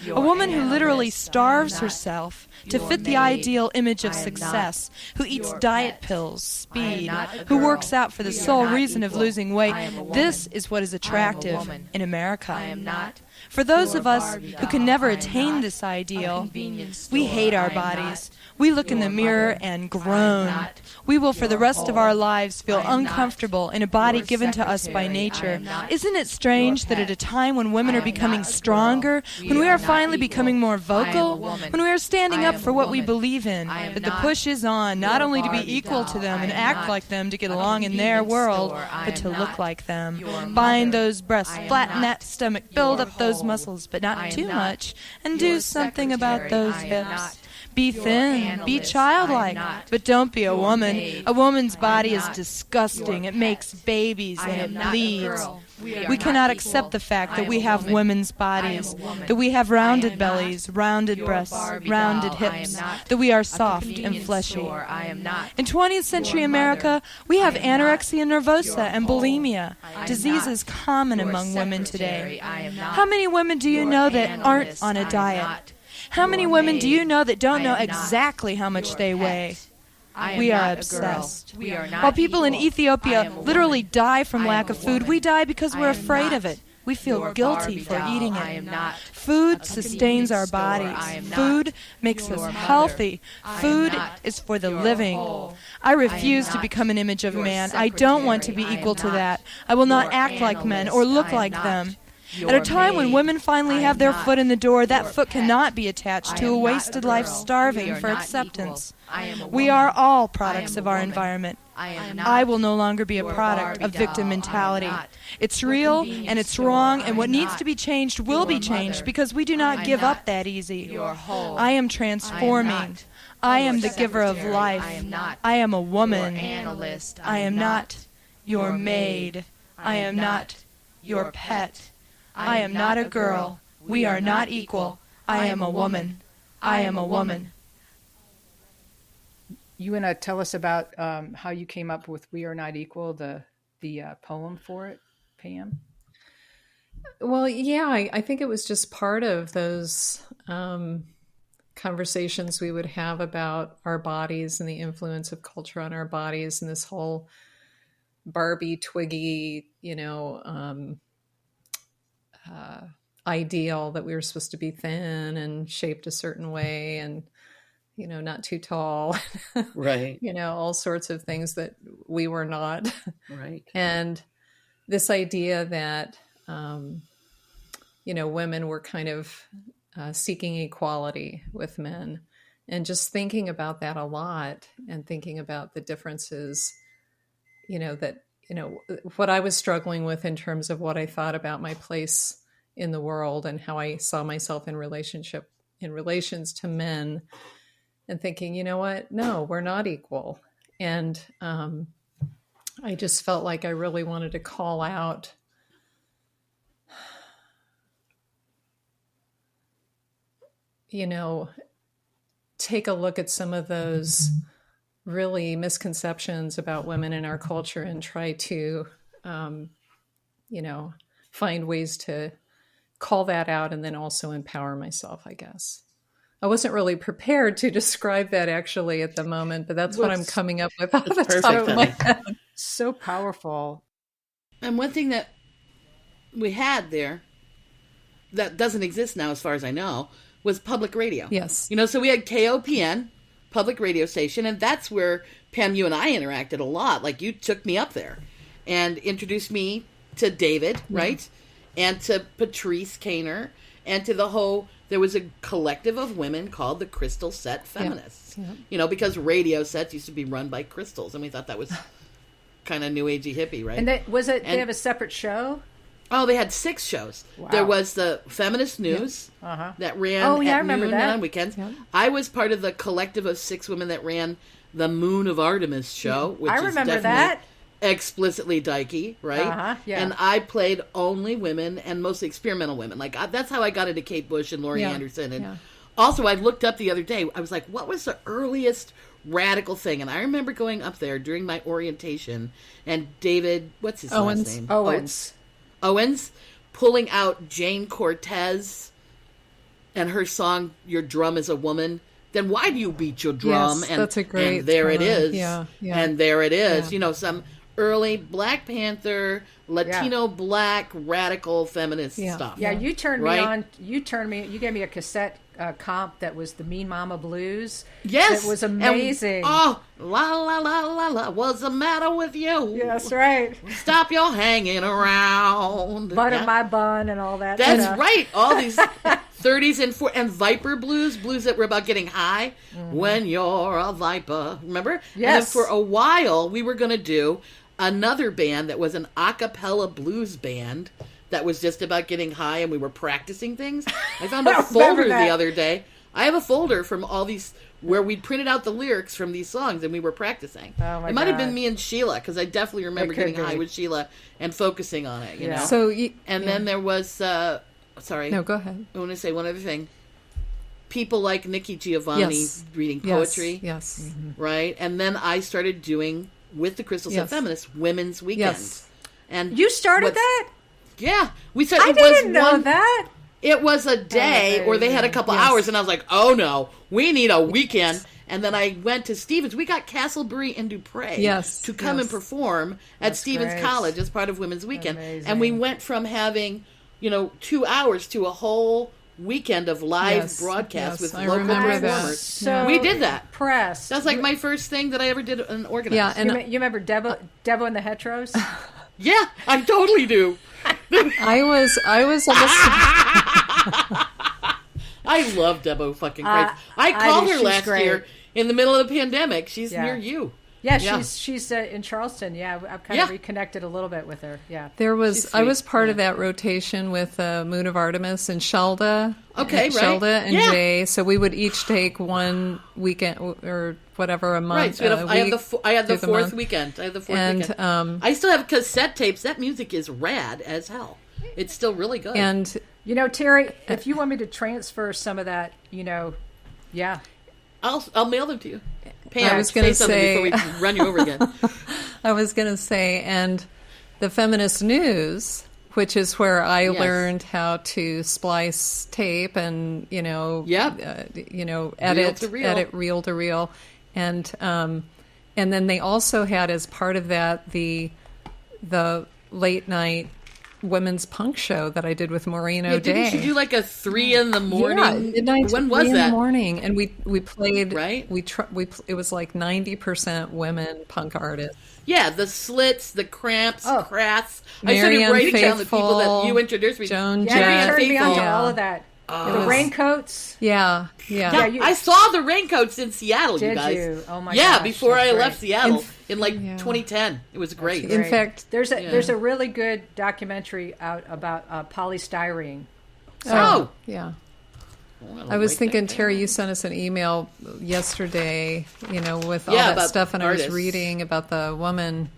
[SPEAKER 7] A
[SPEAKER 6] Your
[SPEAKER 7] woman who literally
[SPEAKER 6] analyst. I am
[SPEAKER 7] starves
[SPEAKER 6] not.
[SPEAKER 7] herself to
[SPEAKER 6] Your
[SPEAKER 7] fit the
[SPEAKER 6] maid.
[SPEAKER 7] ideal image of
[SPEAKER 6] I am
[SPEAKER 7] success, who eats
[SPEAKER 6] Your
[SPEAKER 7] diet
[SPEAKER 6] pet.
[SPEAKER 7] pills,
[SPEAKER 6] I am
[SPEAKER 7] speed,
[SPEAKER 6] not a
[SPEAKER 7] who
[SPEAKER 6] girl.
[SPEAKER 7] works out for the
[SPEAKER 6] We are
[SPEAKER 7] sole
[SPEAKER 6] not
[SPEAKER 7] reason of
[SPEAKER 6] equal.
[SPEAKER 7] losing weight.
[SPEAKER 6] I am a
[SPEAKER 7] This
[SPEAKER 6] woman.
[SPEAKER 7] is what is
[SPEAKER 6] I am a
[SPEAKER 7] attractive
[SPEAKER 6] woman.
[SPEAKER 7] in America.
[SPEAKER 6] I am not.
[SPEAKER 7] For those
[SPEAKER 6] Your
[SPEAKER 7] of us
[SPEAKER 6] Barbie
[SPEAKER 7] who
[SPEAKER 6] doll.
[SPEAKER 7] can never
[SPEAKER 6] I am
[SPEAKER 7] attain
[SPEAKER 6] not.
[SPEAKER 7] this
[SPEAKER 6] A
[SPEAKER 7] ideal,
[SPEAKER 6] convenience
[SPEAKER 7] we
[SPEAKER 6] store.
[SPEAKER 7] hate our
[SPEAKER 6] I am
[SPEAKER 7] bodies.
[SPEAKER 6] not.
[SPEAKER 7] We look in the
[SPEAKER 6] Your
[SPEAKER 7] mirror
[SPEAKER 6] mother.
[SPEAKER 7] and
[SPEAKER 6] I am
[SPEAKER 7] groan.
[SPEAKER 6] not.
[SPEAKER 7] We will for the
[SPEAKER 6] Your
[SPEAKER 7] rest of
[SPEAKER 6] hole.
[SPEAKER 7] our lives feel
[SPEAKER 6] I am not.
[SPEAKER 7] uncomfortable in a body
[SPEAKER 6] Your
[SPEAKER 7] given to us by
[SPEAKER 6] secretary. I
[SPEAKER 7] nature.
[SPEAKER 6] am not.
[SPEAKER 7] Isn't it strange
[SPEAKER 6] Your
[SPEAKER 7] that at
[SPEAKER 6] pet.
[SPEAKER 7] a time when women
[SPEAKER 6] I
[SPEAKER 7] are
[SPEAKER 6] am
[SPEAKER 7] becoming
[SPEAKER 6] not a girl.
[SPEAKER 7] stronger,
[SPEAKER 6] We
[SPEAKER 7] when we
[SPEAKER 6] are
[SPEAKER 7] are
[SPEAKER 6] not
[SPEAKER 7] finally
[SPEAKER 6] equal.
[SPEAKER 7] becoming more
[SPEAKER 6] I am a
[SPEAKER 7] vocal,
[SPEAKER 6] woman.
[SPEAKER 7] when we are standing
[SPEAKER 6] I
[SPEAKER 7] up
[SPEAKER 6] am
[SPEAKER 7] for
[SPEAKER 6] a
[SPEAKER 7] what we
[SPEAKER 6] woman.
[SPEAKER 7] believe in,
[SPEAKER 6] I am
[SPEAKER 7] but the
[SPEAKER 6] not.
[SPEAKER 7] push is on not
[SPEAKER 6] Your
[SPEAKER 7] only to be
[SPEAKER 6] Barbie
[SPEAKER 7] equal to
[SPEAKER 6] doll.
[SPEAKER 7] them
[SPEAKER 6] I
[SPEAKER 7] and
[SPEAKER 6] am
[SPEAKER 7] act
[SPEAKER 6] not.
[SPEAKER 7] like them to get
[SPEAKER 6] A
[SPEAKER 7] along in their
[SPEAKER 6] convenience
[SPEAKER 7] world,
[SPEAKER 6] store. I
[SPEAKER 7] but
[SPEAKER 6] am
[SPEAKER 7] to look
[SPEAKER 6] not.
[SPEAKER 7] like them.
[SPEAKER 6] Your
[SPEAKER 7] Bind
[SPEAKER 6] mother.
[SPEAKER 7] those breasts,
[SPEAKER 6] I am
[SPEAKER 7] flatten
[SPEAKER 6] not.
[SPEAKER 7] that stomach, build
[SPEAKER 6] Your
[SPEAKER 7] up those
[SPEAKER 6] hole.
[SPEAKER 7] muscles, but
[SPEAKER 6] I
[SPEAKER 7] not
[SPEAKER 6] am
[SPEAKER 7] too
[SPEAKER 6] not.
[SPEAKER 7] much, and
[SPEAKER 6] Your
[SPEAKER 7] do something about
[SPEAKER 6] secretary.
[SPEAKER 7] those
[SPEAKER 6] I am
[SPEAKER 7] hips.
[SPEAKER 6] not.
[SPEAKER 7] Be
[SPEAKER 6] Your
[SPEAKER 7] thin, be
[SPEAKER 6] analyst.
[SPEAKER 7] childlike,
[SPEAKER 6] I am not.
[SPEAKER 7] but don't be a
[SPEAKER 6] Your
[SPEAKER 7] woman.
[SPEAKER 6] maid.
[SPEAKER 7] A woman's
[SPEAKER 6] I am
[SPEAKER 7] body is
[SPEAKER 6] not.
[SPEAKER 7] disgusting.
[SPEAKER 6] Your
[SPEAKER 7] It makes babies
[SPEAKER 6] I
[SPEAKER 7] and
[SPEAKER 6] am
[SPEAKER 7] it
[SPEAKER 6] not a
[SPEAKER 7] bleeds.
[SPEAKER 6] girl. We are
[SPEAKER 7] We
[SPEAKER 6] not
[SPEAKER 7] cannot
[SPEAKER 6] equal.
[SPEAKER 7] accept the fact
[SPEAKER 6] I
[SPEAKER 7] that
[SPEAKER 6] am
[SPEAKER 7] we
[SPEAKER 6] a
[SPEAKER 7] have
[SPEAKER 6] woman.
[SPEAKER 7] women's
[SPEAKER 6] I am
[SPEAKER 7] bodies,
[SPEAKER 6] a woman.
[SPEAKER 7] that we have
[SPEAKER 6] I
[SPEAKER 7] rounded
[SPEAKER 6] am
[SPEAKER 7] bellies,
[SPEAKER 6] not.
[SPEAKER 7] rounded
[SPEAKER 6] Your
[SPEAKER 7] breasts,
[SPEAKER 6] Barbie
[SPEAKER 7] rounded
[SPEAKER 6] doll. I am
[SPEAKER 7] hips,
[SPEAKER 6] not.
[SPEAKER 7] that we are
[SPEAKER 6] A
[SPEAKER 7] soft and
[SPEAKER 6] convenience
[SPEAKER 7] fleshy.
[SPEAKER 6] store. I am not.
[SPEAKER 7] In 20th century
[SPEAKER 6] Your
[SPEAKER 7] America,
[SPEAKER 6] mother.
[SPEAKER 7] we have
[SPEAKER 6] I am not.
[SPEAKER 7] anorexia nervosa
[SPEAKER 6] Your
[SPEAKER 7] and
[SPEAKER 6] hole.
[SPEAKER 7] bulimia,
[SPEAKER 6] I am
[SPEAKER 7] diseases
[SPEAKER 6] not.
[SPEAKER 7] common
[SPEAKER 6] Your
[SPEAKER 7] among women
[SPEAKER 6] secretary.
[SPEAKER 7] today.
[SPEAKER 6] I am not.
[SPEAKER 7] How many women do you
[SPEAKER 6] Your
[SPEAKER 7] know that aren't
[SPEAKER 6] analyst.
[SPEAKER 7] on
[SPEAKER 6] I
[SPEAKER 7] a
[SPEAKER 6] am
[SPEAKER 7] diet?
[SPEAKER 6] not.
[SPEAKER 7] How many
[SPEAKER 6] Your
[SPEAKER 7] women do
[SPEAKER 6] maid.
[SPEAKER 7] you know that don't
[SPEAKER 6] I
[SPEAKER 7] know
[SPEAKER 6] am not.
[SPEAKER 7] exactly how much
[SPEAKER 6] Your
[SPEAKER 7] they
[SPEAKER 6] pet.
[SPEAKER 7] weigh?
[SPEAKER 6] I am
[SPEAKER 7] We
[SPEAKER 6] not
[SPEAKER 7] are
[SPEAKER 6] a girl.
[SPEAKER 7] obsessed.
[SPEAKER 6] We are not
[SPEAKER 7] While people in
[SPEAKER 6] equal. I
[SPEAKER 7] Ethiopia
[SPEAKER 6] am a
[SPEAKER 7] literally
[SPEAKER 6] woman.
[SPEAKER 7] die from
[SPEAKER 6] I
[SPEAKER 7] lack
[SPEAKER 6] am
[SPEAKER 7] of
[SPEAKER 6] a
[SPEAKER 7] food,
[SPEAKER 6] woman.
[SPEAKER 7] we die because
[SPEAKER 6] I
[SPEAKER 7] we're
[SPEAKER 6] am
[SPEAKER 7] afraid
[SPEAKER 6] not.
[SPEAKER 7] of it. We feel
[SPEAKER 6] Your
[SPEAKER 7] guilty
[SPEAKER 6] Barbie
[SPEAKER 7] for
[SPEAKER 6] doll.
[SPEAKER 7] eating
[SPEAKER 6] I
[SPEAKER 7] it.
[SPEAKER 6] am not.
[SPEAKER 7] Food
[SPEAKER 6] A
[SPEAKER 7] sustains our
[SPEAKER 6] convenience store.
[SPEAKER 7] bodies.
[SPEAKER 6] I am not.
[SPEAKER 7] Food makes
[SPEAKER 6] Your
[SPEAKER 7] us
[SPEAKER 6] mother.
[SPEAKER 7] healthy.
[SPEAKER 6] I am
[SPEAKER 7] Food
[SPEAKER 6] not.
[SPEAKER 7] is for the
[SPEAKER 6] Your
[SPEAKER 7] living.
[SPEAKER 6] hole.
[SPEAKER 7] I refuse to
[SPEAKER 6] not.
[SPEAKER 7] become an image of
[SPEAKER 6] Your
[SPEAKER 7] man. I don't want to be
[SPEAKER 6] secretary. I am
[SPEAKER 7] equal to
[SPEAKER 6] not.
[SPEAKER 7] that. I will not
[SPEAKER 6] Your
[SPEAKER 7] act like men
[SPEAKER 6] analyst.
[SPEAKER 7] or look
[SPEAKER 6] I am
[SPEAKER 7] like
[SPEAKER 6] not.
[SPEAKER 7] them.
[SPEAKER 6] Your
[SPEAKER 7] At a time when
[SPEAKER 6] maid.
[SPEAKER 7] women finally
[SPEAKER 6] I
[SPEAKER 7] have
[SPEAKER 6] am
[SPEAKER 7] their
[SPEAKER 6] not.
[SPEAKER 7] foot in the door, that
[SPEAKER 6] Your
[SPEAKER 7] foot
[SPEAKER 6] pet.
[SPEAKER 7] cannot be attached
[SPEAKER 6] I
[SPEAKER 7] to
[SPEAKER 6] am
[SPEAKER 7] a
[SPEAKER 6] not
[SPEAKER 7] wasted
[SPEAKER 6] a
[SPEAKER 7] life
[SPEAKER 6] girl.
[SPEAKER 7] starving
[SPEAKER 6] We are
[SPEAKER 7] for
[SPEAKER 6] not
[SPEAKER 7] acceptance.
[SPEAKER 6] equal. I am a
[SPEAKER 7] We
[SPEAKER 6] woman.
[SPEAKER 7] are all
[SPEAKER 6] I am
[SPEAKER 7] products
[SPEAKER 6] a
[SPEAKER 7] of our
[SPEAKER 6] woman.
[SPEAKER 7] environment.
[SPEAKER 6] I am not.
[SPEAKER 7] I will no longer be a
[SPEAKER 6] Your
[SPEAKER 7] product
[SPEAKER 6] Barbie
[SPEAKER 7] of victim
[SPEAKER 6] doll. I am
[SPEAKER 7] mentality.
[SPEAKER 6] not.
[SPEAKER 7] It's
[SPEAKER 6] Your
[SPEAKER 7] real
[SPEAKER 6] convenience
[SPEAKER 7] and it's
[SPEAKER 6] store.
[SPEAKER 7] wrong,
[SPEAKER 6] I
[SPEAKER 7] and what
[SPEAKER 6] am
[SPEAKER 7] needs
[SPEAKER 6] not.
[SPEAKER 7] to be changed will be
[SPEAKER 6] Your
[SPEAKER 7] changed
[SPEAKER 6] mother.
[SPEAKER 7] because we do not
[SPEAKER 6] I am
[SPEAKER 7] give
[SPEAKER 6] not.
[SPEAKER 7] up that easy.
[SPEAKER 6] Your hole.
[SPEAKER 7] I am
[SPEAKER 6] I
[SPEAKER 7] transforming.
[SPEAKER 6] am not.
[SPEAKER 7] I
[SPEAKER 6] Your
[SPEAKER 7] am the giver of
[SPEAKER 6] secretary.
[SPEAKER 7] life.
[SPEAKER 6] I am not.
[SPEAKER 7] I am a
[SPEAKER 6] Your
[SPEAKER 7] woman.
[SPEAKER 6] analyst.
[SPEAKER 7] I am not your
[SPEAKER 6] Your
[SPEAKER 7] maid.
[SPEAKER 6] maid.
[SPEAKER 7] I am not your pet. I am not a girl. We are not equal. I am a woman. I am a woman.
[SPEAKER 3] You want to tell us about how you came up with "We Are Not Equal," the poem for it, Pam?
[SPEAKER 1] Well, yeah, I think it was just part of those conversations we would have about our bodies and the influence of culture on our bodies and this whole Barbie Twiggy, ideal that we were supposed to be thin and shaped a certain way and, not too tall,
[SPEAKER 2] Right.
[SPEAKER 1] all sorts of things that we were not.
[SPEAKER 2] Right.
[SPEAKER 1] And this idea that, women were kind of seeking equality with men, and just thinking about that a lot and thinking about the differences, that what I was struggling with in terms of what I thought about my place in the world and how I saw myself in relations to men, and thinking, you know what? No, we're not equal. And I just felt like I really wanted to call out take a look at some of those really misconceptions about women in our culture and try to, find ways to call that out and then also empower myself, I guess. I wasn't really prepared to describe that actually at the moment, but that's what I'm coming up with off the top of my head.
[SPEAKER 3] So powerful.
[SPEAKER 2] And one thing that we had there that doesn't exist now, as far as I know, was public radio.
[SPEAKER 1] Yes.
[SPEAKER 2] So we had KOPN, public radio station, and that's where, Pam, you and I interacted a lot. Like, you took me up there and introduced me to David, right? And to Patrice Kaner, and to there was a collective of women called the Crystal Set Feminists. Yeah. Because radio sets used to be run by crystals, and we thought that was kind of new agey hippie, right?
[SPEAKER 3] And they have a separate show?
[SPEAKER 2] Oh, they had 6 shows. Wow. There was the Feminist News that ran at noon and on weekends. Yeah. I was part of the collective of 6 women that ran the Moon of Artemis show, which
[SPEAKER 3] I remember that.
[SPEAKER 2] Explicitly dykey, right?
[SPEAKER 3] Yeah.
[SPEAKER 2] And I played only women and mostly experimental women. Like, that's how I got into Kate Bush and Laurie Anderson. And also, I looked up the other day. I was like, what was the earliest radical thing? And I remember going up there during my orientation, and David, what's his last name? Owens, pulling out Jane Cortez and her song, Your Drum is a Woman. Then why do you beat your drum?
[SPEAKER 1] Yes, that's a great
[SPEAKER 2] and there
[SPEAKER 1] drum.
[SPEAKER 2] It is.
[SPEAKER 1] Yeah.
[SPEAKER 2] And there it is. Some early Black Panther, Latino Black radical feminist stuff.
[SPEAKER 3] Yeah, you turned me on. You gave me a cassette comp that was the Mean Mama Blues.
[SPEAKER 2] Yes.
[SPEAKER 3] It was amazing.
[SPEAKER 2] La la la la la, what's the matter with you?
[SPEAKER 3] Yes, right.
[SPEAKER 2] Stop your hanging around.
[SPEAKER 3] Butter my bun and all that
[SPEAKER 2] That's
[SPEAKER 3] stuff.
[SPEAKER 2] right. All these 30s and Viper blues that were about getting high. When you're a Viper. Remember?
[SPEAKER 3] Yes.
[SPEAKER 2] And then for a while, we were going to do another band that was an a cappella blues band that was just about getting high, and we were practicing things. I found a folder the other day. I have a folder from all these where we printed out the lyrics from these songs, and we were practicing.
[SPEAKER 3] Oh my
[SPEAKER 2] it might have
[SPEAKER 3] God.
[SPEAKER 2] been me and Sheila, because I definitely remember getting high with Sheila and focusing on it. You know.
[SPEAKER 1] So
[SPEAKER 2] then there was sorry.
[SPEAKER 1] No, go ahead.
[SPEAKER 2] I want to say one other thing. People like Nikki Giovanni reading poetry.
[SPEAKER 1] Yes.
[SPEAKER 2] Right? And then I started doing, with the Crystal Set Feminists, Women's Weekend.
[SPEAKER 1] Yes.
[SPEAKER 2] And
[SPEAKER 3] you started that?
[SPEAKER 2] Yeah. We started,
[SPEAKER 3] I didn't know that.
[SPEAKER 2] It was a day where they had a couple hours, and I was like, oh no, we need a weekend. And then I went to Stevens. We got Castleberry and Dupre to come and perform at Stevens College as part of Women's Weekend.
[SPEAKER 3] Amazing.
[SPEAKER 2] And we went from having, 2 hours to a whole weekend of live broadcasts with local performers.
[SPEAKER 3] So
[SPEAKER 2] we did that.
[SPEAKER 3] Press.
[SPEAKER 2] That was like my first thing that I ever did and organized.
[SPEAKER 1] Yeah, and
[SPEAKER 3] you remember Devo and the Heteros?
[SPEAKER 2] Yeah, I totally do.
[SPEAKER 1] I was
[SPEAKER 2] I love Debo fucking Christ. I called her last year in the middle of the pandemic. She's near you.
[SPEAKER 3] Yeah, she's in Charleston. Yeah, I've kind of reconnected a little bit with her. Yeah,
[SPEAKER 1] I was part of that rotation with Moon of Artemis and Shelda.
[SPEAKER 2] Okay, right.
[SPEAKER 1] Shelda and Jay. So we would each take one weekend or whatever a month.
[SPEAKER 2] Right. So I had the fourth weekend. Weekend. I still have cassette tapes. That music is rad as hell. It's still really good.
[SPEAKER 1] And
[SPEAKER 3] Terry, if you want me to transfer some of that,
[SPEAKER 2] I'll mail them to you. Pam,
[SPEAKER 1] I was going to say
[SPEAKER 2] before we run you over again.
[SPEAKER 1] I was going to say, and the Feminist News, which is where I learned how to splice tape and edit reel to reel, and then they also had as part of that the late night women's punk show that I did with Maureen O'Day.
[SPEAKER 2] Didn't you do like a 3 in the morning?
[SPEAKER 1] Yeah, midnight
[SPEAKER 2] when
[SPEAKER 1] to
[SPEAKER 2] was
[SPEAKER 1] 3
[SPEAKER 2] that?
[SPEAKER 1] In the morning, and we played.
[SPEAKER 2] Right.
[SPEAKER 1] It was like 90% women punk artists.
[SPEAKER 2] Yeah, the Slits, the Cramps, Crass.
[SPEAKER 1] Mary
[SPEAKER 2] I started writing down the
[SPEAKER 1] Faithful,
[SPEAKER 2] people that you introduced me.
[SPEAKER 1] Joan
[SPEAKER 3] you
[SPEAKER 1] Jett.
[SPEAKER 3] turned me on to
[SPEAKER 2] Faithful.
[SPEAKER 3] all of that. The raincoats.
[SPEAKER 1] Yeah.
[SPEAKER 2] I saw the raincoats in Seattle,
[SPEAKER 3] Did
[SPEAKER 2] you guys.
[SPEAKER 3] you? Oh my
[SPEAKER 2] yeah,
[SPEAKER 3] gosh,
[SPEAKER 2] before I
[SPEAKER 3] that's
[SPEAKER 2] left
[SPEAKER 3] great.
[SPEAKER 2] Seattle. in 2010. It was great.
[SPEAKER 1] In fact,
[SPEAKER 3] there's a really good documentary out about polystyrene.
[SPEAKER 2] Oh,
[SPEAKER 1] yeah. I was thinking, Terry, you sent us an email yesterday, with all that stuff, and
[SPEAKER 2] artists.
[SPEAKER 1] I was reading about the woman,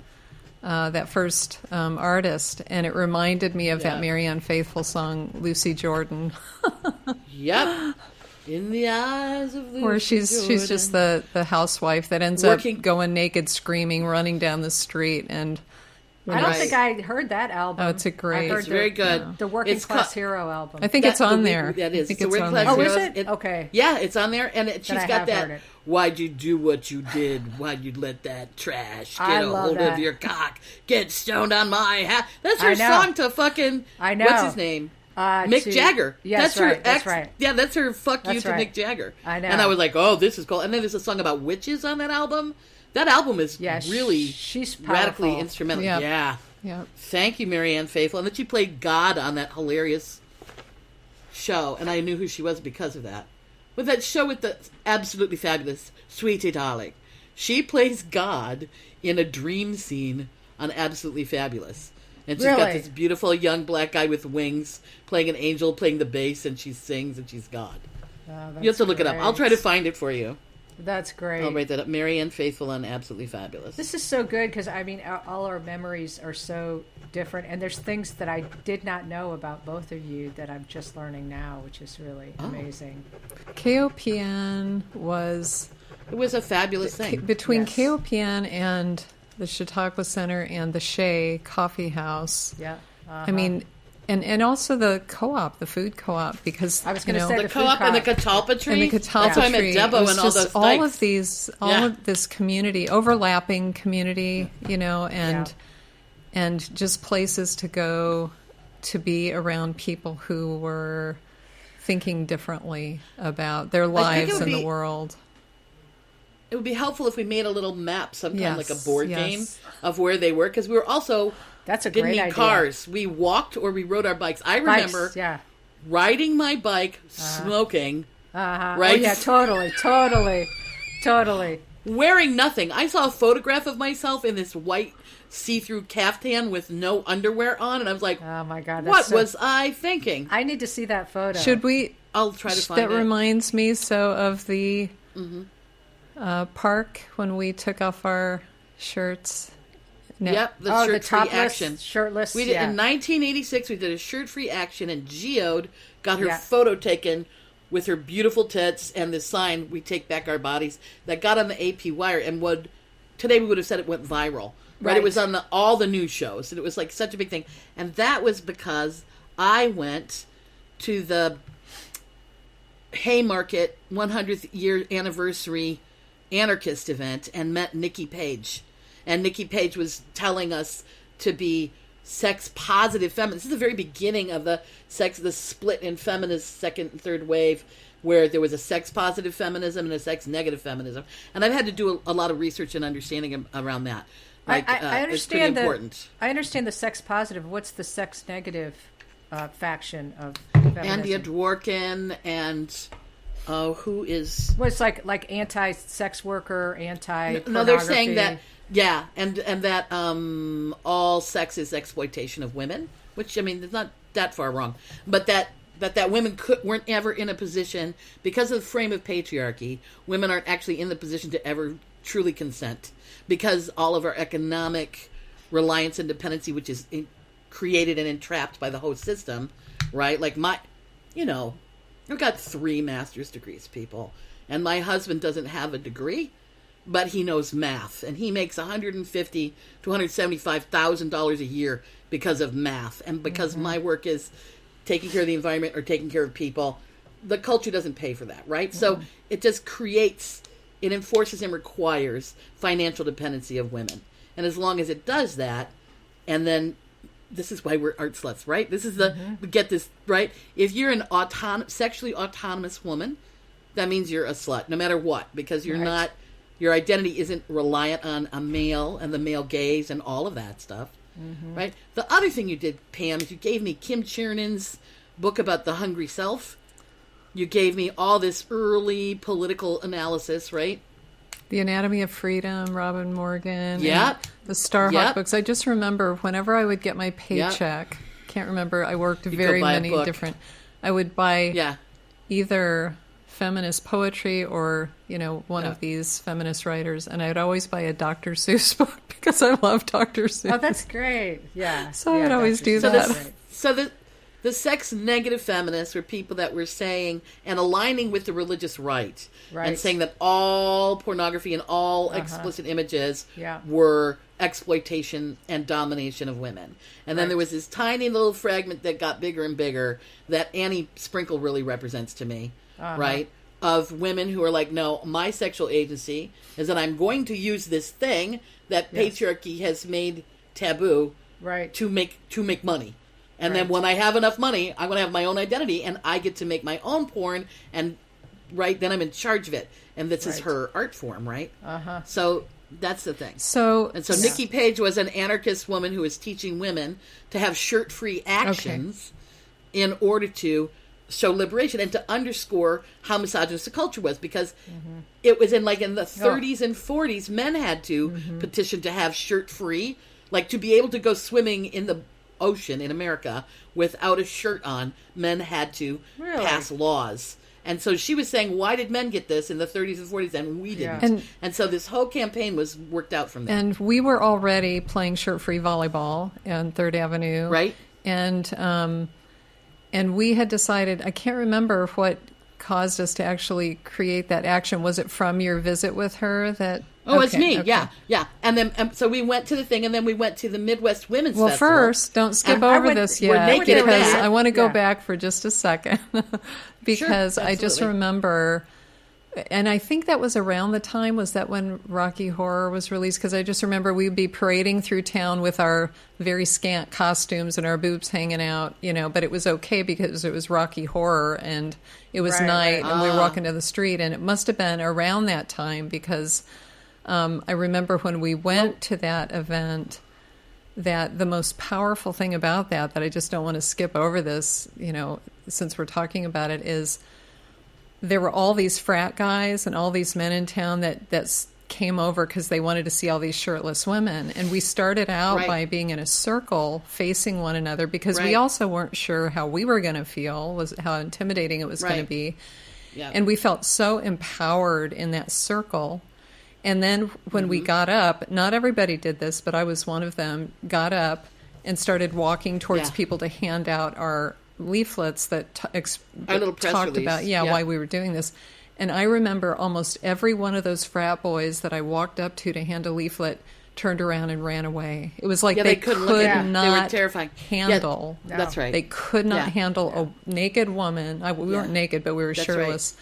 [SPEAKER 1] that first artist, and it reminded me of that Marianne Faithfull song, Lucy Jordan.
[SPEAKER 2] Yep. In the eyes of Lucy
[SPEAKER 1] Where she's just the housewife that ends up going naked, screaming, running down the street, and
[SPEAKER 3] I don't think I heard that album.
[SPEAKER 1] Oh, it's a great.
[SPEAKER 2] It's very good.
[SPEAKER 3] The Working Class Hero album.
[SPEAKER 1] I think it's on there.
[SPEAKER 2] That is.
[SPEAKER 1] It's
[SPEAKER 2] the Working
[SPEAKER 1] on
[SPEAKER 2] Class
[SPEAKER 1] there.
[SPEAKER 3] Oh,
[SPEAKER 2] Heroes.
[SPEAKER 3] is it? Okay.
[SPEAKER 2] Yeah, it's on there, and she's got that.
[SPEAKER 3] It.
[SPEAKER 2] Why'd you do what you did? Why'd you let that trash
[SPEAKER 3] I
[SPEAKER 2] get a
[SPEAKER 3] love
[SPEAKER 2] hold
[SPEAKER 3] that.
[SPEAKER 2] of your cock? Get stoned on my hat. That's her song to fucking.
[SPEAKER 3] I know.
[SPEAKER 2] What's his name? Mick Jagger.
[SPEAKER 3] Yes,
[SPEAKER 2] that's her
[SPEAKER 3] that's right.
[SPEAKER 2] Yeah, that's her fuck you
[SPEAKER 3] That's
[SPEAKER 2] to
[SPEAKER 3] right.
[SPEAKER 2] Mick Jagger.
[SPEAKER 3] I know.
[SPEAKER 2] And I was like, oh, this is cool. And then there's a song about witches on that album. That album is really
[SPEAKER 3] she's powerful.
[SPEAKER 2] radically instrumental.
[SPEAKER 1] Yep.
[SPEAKER 2] Yeah.
[SPEAKER 1] Yep.
[SPEAKER 2] Thank you, Marianne Faithfull. And then she played God on that hilarious show, and I knew who she was because of that. With that show with the absolutely fabulous Sweetie Darling. She plays God in a dream scene on Absolutely Fabulous. And she's got this beautiful young black guy with wings playing an angel, playing the bass, and she sings and she's God.
[SPEAKER 3] Oh,
[SPEAKER 2] You have to look it up. I'll try to find it for you.
[SPEAKER 3] That's great.
[SPEAKER 2] I'll write that up. Marianne Faithfull on Absolutely Fabulous.
[SPEAKER 3] This is so good because, I mean, all our memories are so different. And there's things that I did not know about both of you that I'm just learning now, which is really amazing.
[SPEAKER 1] KOPN was...
[SPEAKER 2] It was a fabulous thing.
[SPEAKER 1] Between KOPN and the Chautauqua Center and the Shea Coffee House.
[SPEAKER 3] Yeah.
[SPEAKER 1] I mean... And also the co-op, the food co-op, because
[SPEAKER 3] I was going to say
[SPEAKER 2] the co-op and the catalpa tree.
[SPEAKER 1] And the catalpa
[SPEAKER 2] That's why I met
[SPEAKER 1] tree.
[SPEAKER 2] Debo and all those
[SPEAKER 1] all
[SPEAKER 2] dykes.
[SPEAKER 1] of these, of this community, overlapping community, and just places to go to be around people who were thinking differently about their lives and the world.
[SPEAKER 2] It would be helpful if we made a little map sometime, like a board
[SPEAKER 1] yes.
[SPEAKER 2] game of where they were, because we were also...
[SPEAKER 3] That's a
[SPEAKER 2] didn't
[SPEAKER 3] great
[SPEAKER 2] need
[SPEAKER 3] idea.
[SPEAKER 2] cars. We walked or we rode our bikes. I remember riding my bike, smoking. Right?
[SPEAKER 3] Oh, yeah, totally.
[SPEAKER 2] Wearing nothing. I saw a photograph of myself in this white see-through caftan with no underwear on, and I was like,
[SPEAKER 3] oh my God,
[SPEAKER 2] what was I thinking?
[SPEAKER 3] I need to see that photo.
[SPEAKER 1] Should we?
[SPEAKER 2] I'll try to find
[SPEAKER 1] that
[SPEAKER 2] it.
[SPEAKER 1] That reminds me of the park when we took off our shirts.
[SPEAKER 2] No. Yep, the shirt-free action.
[SPEAKER 3] Shirtless,
[SPEAKER 2] we did, in 1986, we did a shirt-free action, and Geode got her photo taken with her beautiful tits and the sign, "We Take Back Our Bodies," that got on the AP Wire, and today we would have said it went viral. Right? It was on all the news shows, and it was like such a big thing. And that was because I went to the Haymarket 100th year anniversary anarchist event and met Nikki Page. And Nikki Page was telling us to be sex-positive feminists. This is the very beginning of the split in feminist second and third wave, where there was a sex-positive feminism and a sex-negative feminism. And I've had to do a lot of research and understanding around that.
[SPEAKER 3] I understand
[SPEAKER 2] it's pretty important.
[SPEAKER 3] I understand the sex-positive. What's the sex-negative faction of feminism?
[SPEAKER 2] Andrea Dworkin and... who is...
[SPEAKER 3] Well, it's like anti-sex worker, anti-pornography.
[SPEAKER 2] No, they're saying that... Yeah, and that all sex is exploitation of women, which, I mean, it's not that far wrong. But that women weren't ever in a position, because of the frame of patriarchy, women aren't actually in the position to ever truly consent. Because all of our economic reliance and dependency, which is created and entrapped by the whole system, right? Like I've got 3 master's degrees, people. And my husband doesn't have a degree, but he knows math, and he makes $150,000 to $175,000 a year because of math, and because my work is taking care of the environment or taking care of people. The culture doesn't pay for that, right? So it just it enforces and requires financial dependency of women, and as long as it does that, and then this is why we're art sluts, right? This is get this right. If you're an sexually autonomous woman, that means you're a slut, no matter what, because you're not. Your identity isn't reliant on a male and the male gaze and all of that stuff, right? The other thing you did, Pam, is you gave me Kim Chernin's book about the hungry self. You gave me all this early political analysis, right?
[SPEAKER 1] The Anatomy of Freedom, Robin Morgan.
[SPEAKER 2] Yep.
[SPEAKER 1] And the Starhawk
[SPEAKER 2] Yep.
[SPEAKER 1] books. I just remember whenever I would get my paycheck, can't remember, I worked very
[SPEAKER 2] buy a
[SPEAKER 1] many
[SPEAKER 2] book.
[SPEAKER 1] different, I would buy
[SPEAKER 2] Yeah.
[SPEAKER 1] either feminist poetry or, one of these feminist writers. And I'd always buy a Dr. Seuss book because I love Dr. Seuss.
[SPEAKER 3] Oh, that's great. Yeah.
[SPEAKER 1] So I would always do
[SPEAKER 2] So
[SPEAKER 1] that.
[SPEAKER 2] the sex negative feminists were people that were saying and aligning with the religious right.
[SPEAKER 3] Right.
[SPEAKER 2] And saying that all pornography and all explicit images
[SPEAKER 3] Yeah.
[SPEAKER 2] were exploitation and domination of women. And then
[SPEAKER 3] Right.
[SPEAKER 2] there was this tiny little fragment that got bigger and bigger that Annie Sprinkle really represents to me, right? Of women who are like, no, my sexual agency is that I'm going to use this thing that patriarchy has made taboo
[SPEAKER 3] Right.
[SPEAKER 2] to make money. And then
[SPEAKER 3] Right.
[SPEAKER 2] when I have enough money, I'm going to have my own identity and I get to make my own porn and then I'm in charge of it. And this is
[SPEAKER 3] Right.
[SPEAKER 2] her art form, right? So that's the thing.
[SPEAKER 1] So
[SPEAKER 2] Nikki Page was an anarchist woman who was teaching women to have shirt-free actions in order to show liberation and to underscore how misogynist the culture was, because it was in the 30s and 40s, men had to petition to have shirt-free, like to be able to go swimming in the ocean in America without a shirt on. Men had to
[SPEAKER 3] Really?
[SPEAKER 2] pass laws. And so she was saying, why did men get this in the 30s and 40s and we didn't?
[SPEAKER 1] Yeah.
[SPEAKER 2] And so this whole campaign was worked out from that.
[SPEAKER 1] And we were already playing shirt-free volleyball on 3rd Avenue.
[SPEAKER 2] Right.
[SPEAKER 1] And we had decided, I can't remember what caused us to actually create that action. Was it from your visit with her that...
[SPEAKER 2] Oh, it's
[SPEAKER 1] Okay,
[SPEAKER 2] me.
[SPEAKER 1] okay.
[SPEAKER 2] Yeah. And then, so we went to the thing, and then we went to the Midwest Women's
[SPEAKER 1] Well,
[SPEAKER 2] Festival.
[SPEAKER 1] first, don't skip
[SPEAKER 2] And
[SPEAKER 1] over
[SPEAKER 3] went-
[SPEAKER 1] this
[SPEAKER 2] we're
[SPEAKER 1] yet,
[SPEAKER 2] naked at
[SPEAKER 1] because
[SPEAKER 2] that.
[SPEAKER 1] I want to go
[SPEAKER 3] Yeah.
[SPEAKER 1] back for just a second. Because I just
[SPEAKER 2] absolutely.
[SPEAKER 1] remember, and I think that was around the time, was that when Rocky Horror was released? Because I just remember we'd be parading through town with our very scant costumes and our boobs hanging out, but it was okay because it was Rocky Horror and it was
[SPEAKER 3] Right,
[SPEAKER 1] night
[SPEAKER 3] right.
[SPEAKER 1] and we were walking down the street, and it must have been around that time because I remember when we went to that event, that the most powerful thing about that I just don't want to skip over this, since we're talking about it, is there were all these frat guys and all these men in town that came over because they wanted to see all these shirtless women. And we started out
[SPEAKER 2] Right.
[SPEAKER 1] by being in a circle facing one another because we
[SPEAKER 2] Right.
[SPEAKER 1] also weren't sure how we were going to feel, was how intimidating it was going
[SPEAKER 2] Right.
[SPEAKER 1] to be.
[SPEAKER 2] Yeah.
[SPEAKER 1] And we felt so empowered in that circle. And then when we got up, not everybody did this, but I was one of them, got up and started walking towards
[SPEAKER 2] Yeah.
[SPEAKER 1] people to hand out our leaflets that
[SPEAKER 2] Our little press
[SPEAKER 1] talked
[SPEAKER 2] release.
[SPEAKER 1] about
[SPEAKER 2] Yeah.
[SPEAKER 1] why we were doing this. And I remember almost every one of those frat boys that I walked up to hand a leaflet turned around and ran away. It was like
[SPEAKER 2] Yeah,
[SPEAKER 1] they
[SPEAKER 2] they couldn't
[SPEAKER 1] could
[SPEAKER 2] look at it. They
[SPEAKER 1] not
[SPEAKER 2] were terrifying.
[SPEAKER 1] handle.
[SPEAKER 2] Yeah, that's right.
[SPEAKER 1] They could not
[SPEAKER 2] Yeah.
[SPEAKER 1] handle a naked woman. We weren't naked, but we were
[SPEAKER 2] That's
[SPEAKER 1] shirtless.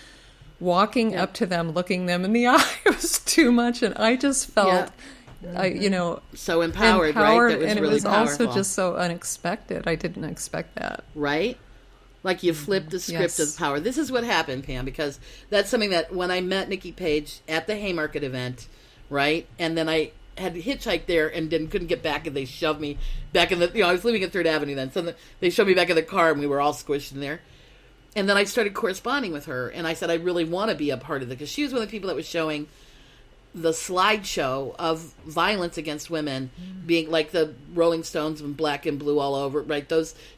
[SPEAKER 1] Walking up to them, looking them in the eye was too much, and I just felt,
[SPEAKER 2] so empowered, right? That was
[SPEAKER 1] and
[SPEAKER 2] really
[SPEAKER 1] it was
[SPEAKER 2] powerful.
[SPEAKER 1] also just so unexpected. I didn't expect that.
[SPEAKER 2] Right? Like you flipped the script
[SPEAKER 1] Yes.
[SPEAKER 2] of power. This is what happened, Pam, because that's something that when I met Nikki Page at the Haymarket event, right? And then I had hitchhiked there and couldn't get back, and they shoved me back in the, I was living at 3rd Avenue then, so they shoved me back in the car and we were all squished in there. And then I started corresponding with her, and I said, I really want to be a part of it, because she was one of the people that was showing the slideshow of violence against women, being like the Rolling Stones and black and blue all over, right?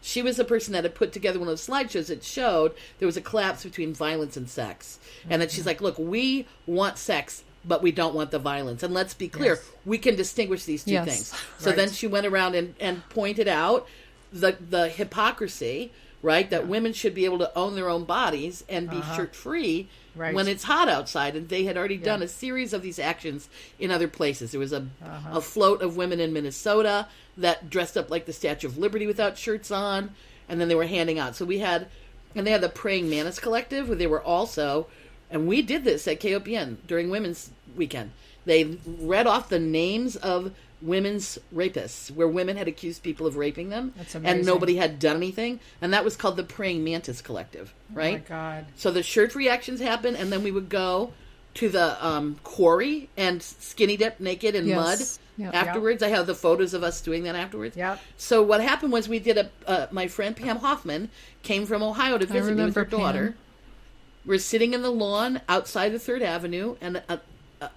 [SPEAKER 2] She was the person that had put together one of those slideshows that showed there was a collapse between violence and sex. And that she's like, look, we want sex, but we don't want the violence. And let's be clear, we can distinguish these two
[SPEAKER 1] Yes.
[SPEAKER 2] things. So then she went around and pointed out the hypocrisy, right? That women should be able to own their own bodies and be shirt-free when it's hot outside. And they had already done a series of these actions in other places. There was a float of women in Minnesota that dressed up like the Statue of Liberty without shirts on, and then they were handing out. So they had the Praying Mantis Collective, where they were also, and we did this at KOPN during Women's Weekend. They read off the names of women's rapists, where women had accused people of raping them.
[SPEAKER 3] That's amazing.
[SPEAKER 2] And nobody had done anything. And that was called the Praying Mantis Collective, right?
[SPEAKER 3] Oh my God.
[SPEAKER 2] So the shirt reactions happened, and then we would go to the quarry and skinny dip naked in
[SPEAKER 1] Yes.
[SPEAKER 2] mud
[SPEAKER 1] Yep.
[SPEAKER 2] afterwards. I have the photos of us doing that afterwards.
[SPEAKER 3] Yep.
[SPEAKER 2] So what happened was we did my friend Pam Hoffman came from Ohio to visit me with her
[SPEAKER 1] remember
[SPEAKER 2] daughter.
[SPEAKER 1] Pam.
[SPEAKER 2] We're sitting in the lawn outside of 3rd Avenue, and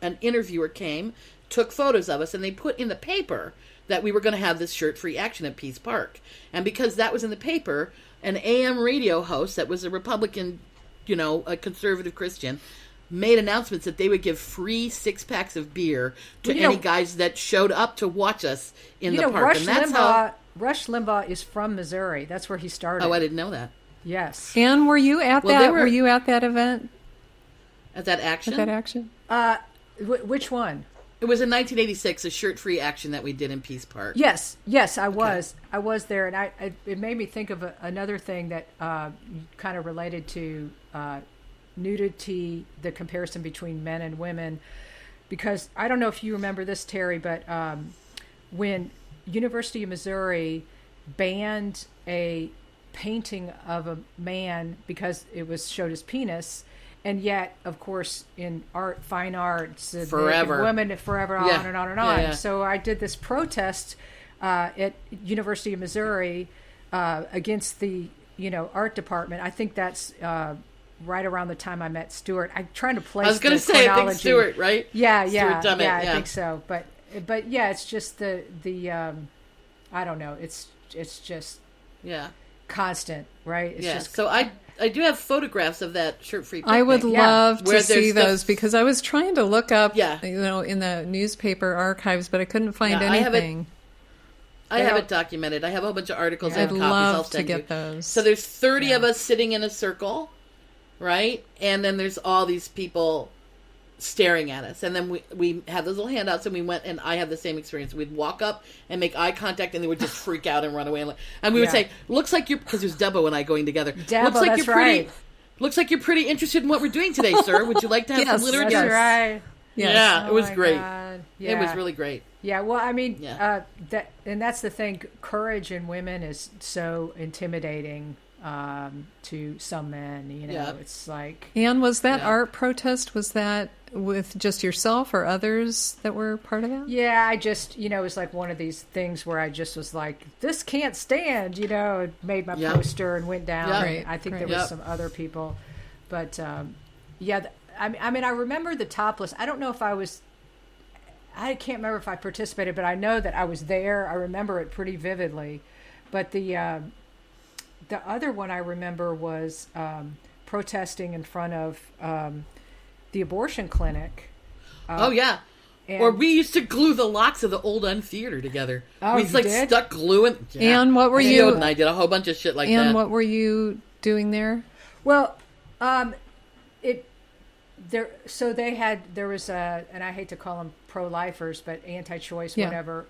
[SPEAKER 2] an interviewer came, took photos of us, and they put in the paper that we were going to have this shirt-free action at Peace Park. And because that was in the paper, an AM radio host that was a Republican, a conservative Christian, made announcements that they would give free 6-packs of beer to any guys that showed up to watch us in the park.
[SPEAKER 3] Rush Limbaugh is from Missouri. That's where he started.
[SPEAKER 2] Oh, I didn't know that.
[SPEAKER 3] Yes.
[SPEAKER 1] And were you at that? Were you at that event?
[SPEAKER 2] At that action?
[SPEAKER 1] At that action?
[SPEAKER 3] Which one?
[SPEAKER 2] It was in 1986, a shirt-free action that we did in Peace Park.
[SPEAKER 3] Yes, I was. Okay. I was there, and it made me think of another thing that kind of related to nudity, the comparison between men and women. Because I don't know if you remember this, Terry, but when University of Missouri banned a painting of a man because it showed his penis. And yet, of course, in fine arts,
[SPEAKER 2] forever,
[SPEAKER 3] women forever, on and on and on. Yeah. So I did this protest at University of Missouri against the art department. I think that's right around the time I met Stuart. I'm trying to place.
[SPEAKER 2] I was going to say, I think Stuart, right?
[SPEAKER 3] Yeah,
[SPEAKER 2] Stuart Dummett,
[SPEAKER 3] I think so. But yeah, it's just the I don't know. It's just constant, right? It's just
[SPEAKER 2] so I do have photographs of that shirt-free picnic.
[SPEAKER 1] I would love to see those because I was trying to look up, in the newspaper archives, but I couldn't find anything.
[SPEAKER 2] I have it documented. I have a whole bunch of articles and copies.
[SPEAKER 1] I'll send you. Those.
[SPEAKER 2] So there's 30 of us sitting in a circle, right? And then there's all these people staring at us. And then we have those little handouts, and we went, and I had the same experience. We'd walk up and make eye contact, and they would just freak out and run away. And we would say, looks like you're, because there's Debo and I going together.
[SPEAKER 3] Looks like you're pretty,
[SPEAKER 2] looks like you're pretty interested in what we're doing today, sir. Would you like to have some literature?
[SPEAKER 3] That's right.
[SPEAKER 2] Yes. Yeah, it was great.
[SPEAKER 3] God.
[SPEAKER 2] It was really great.
[SPEAKER 3] Yeah, well, I mean, and that's the thing. Courage in women is so intimidating to some men. It's like.
[SPEAKER 1] And was that art protest? Was that with just yourself or others that were part of that?
[SPEAKER 3] Yeah, I just, it was like one of these things where I just was like, this can't stand, made my poster and went down.
[SPEAKER 2] Yeah.
[SPEAKER 3] Right. I think there was some other people. But, I mean, I remember the topless. I don't know if I can't remember if I participated, but I know that I was there. I remember it pretty vividly. But the other one I remember was protesting in front of the abortion clinic.
[SPEAKER 2] Or we used to glue the locks of the old Untheater together.
[SPEAKER 3] Oh,
[SPEAKER 2] we stuck glue in.
[SPEAKER 1] Yeah. And what were you?
[SPEAKER 2] And I did a whole bunch of shit like that.
[SPEAKER 1] And what were you doing there?
[SPEAKER 3] Well, there was and I hate to call them pro-lifers, but anti-choice, whatever,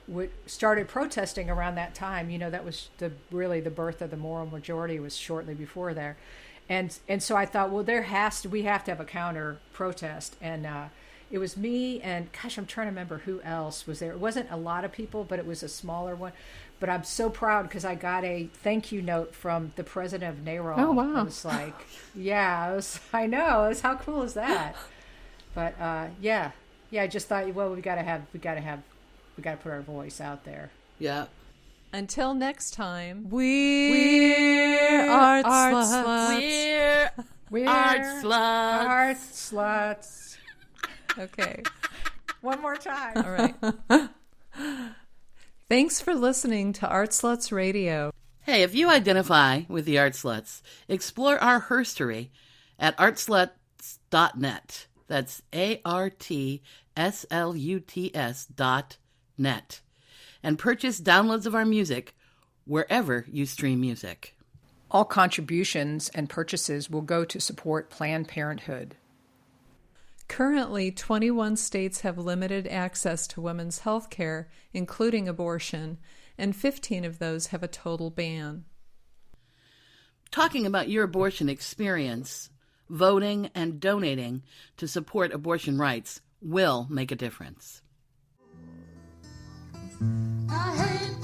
[SPEAKER 3] started protesting around that time. That was really the birth of the moral majority was shortly before there. And so I thought, well, we have to have a counter protest. And it was me and, gosh, I'm trying to remember who else was there. It wasn't a lot of people, but it was a smaller one. But I'm so proud because I got a thank you note from the president of NARAL.
[SPEAKER 1] Oh, wow.
[SPEAKER 3] I was like, I know. How cool is that? But I just thought, well, we got to put our voice out there.
[SPEAKER 2] Yeah.
[SPEAKER 1] Until next time, we're Art Sluts.
[SPEAKER 2] We're Art Sluts.
[SPEAKER 3] Art Sluts.
[SPEAKER 1] Okay.
[SPEAKER 3] One more time.
[SPEAKER 1] All right. Thanks for listening to Art Sluts Radio.
[SPEAKER 2] Hey, if you identify with the Art Sluts, explore our herstory at artsluts.net. That's ARTSLUTS.net. And purchase downloads of our music wherever you stream music.
[SPEAKER 3] All contributions and purchases will go to support Planned Parenthood.
[SPEAKER 1] Currently, 21 states have limited access to women's health care, including abortion, and 15 of those have a total ban.
[SPEAKER 2] Talking about your abortion experience, voting, and donating to support abortion rights will make a difference.
[SPEAKER 8] I hate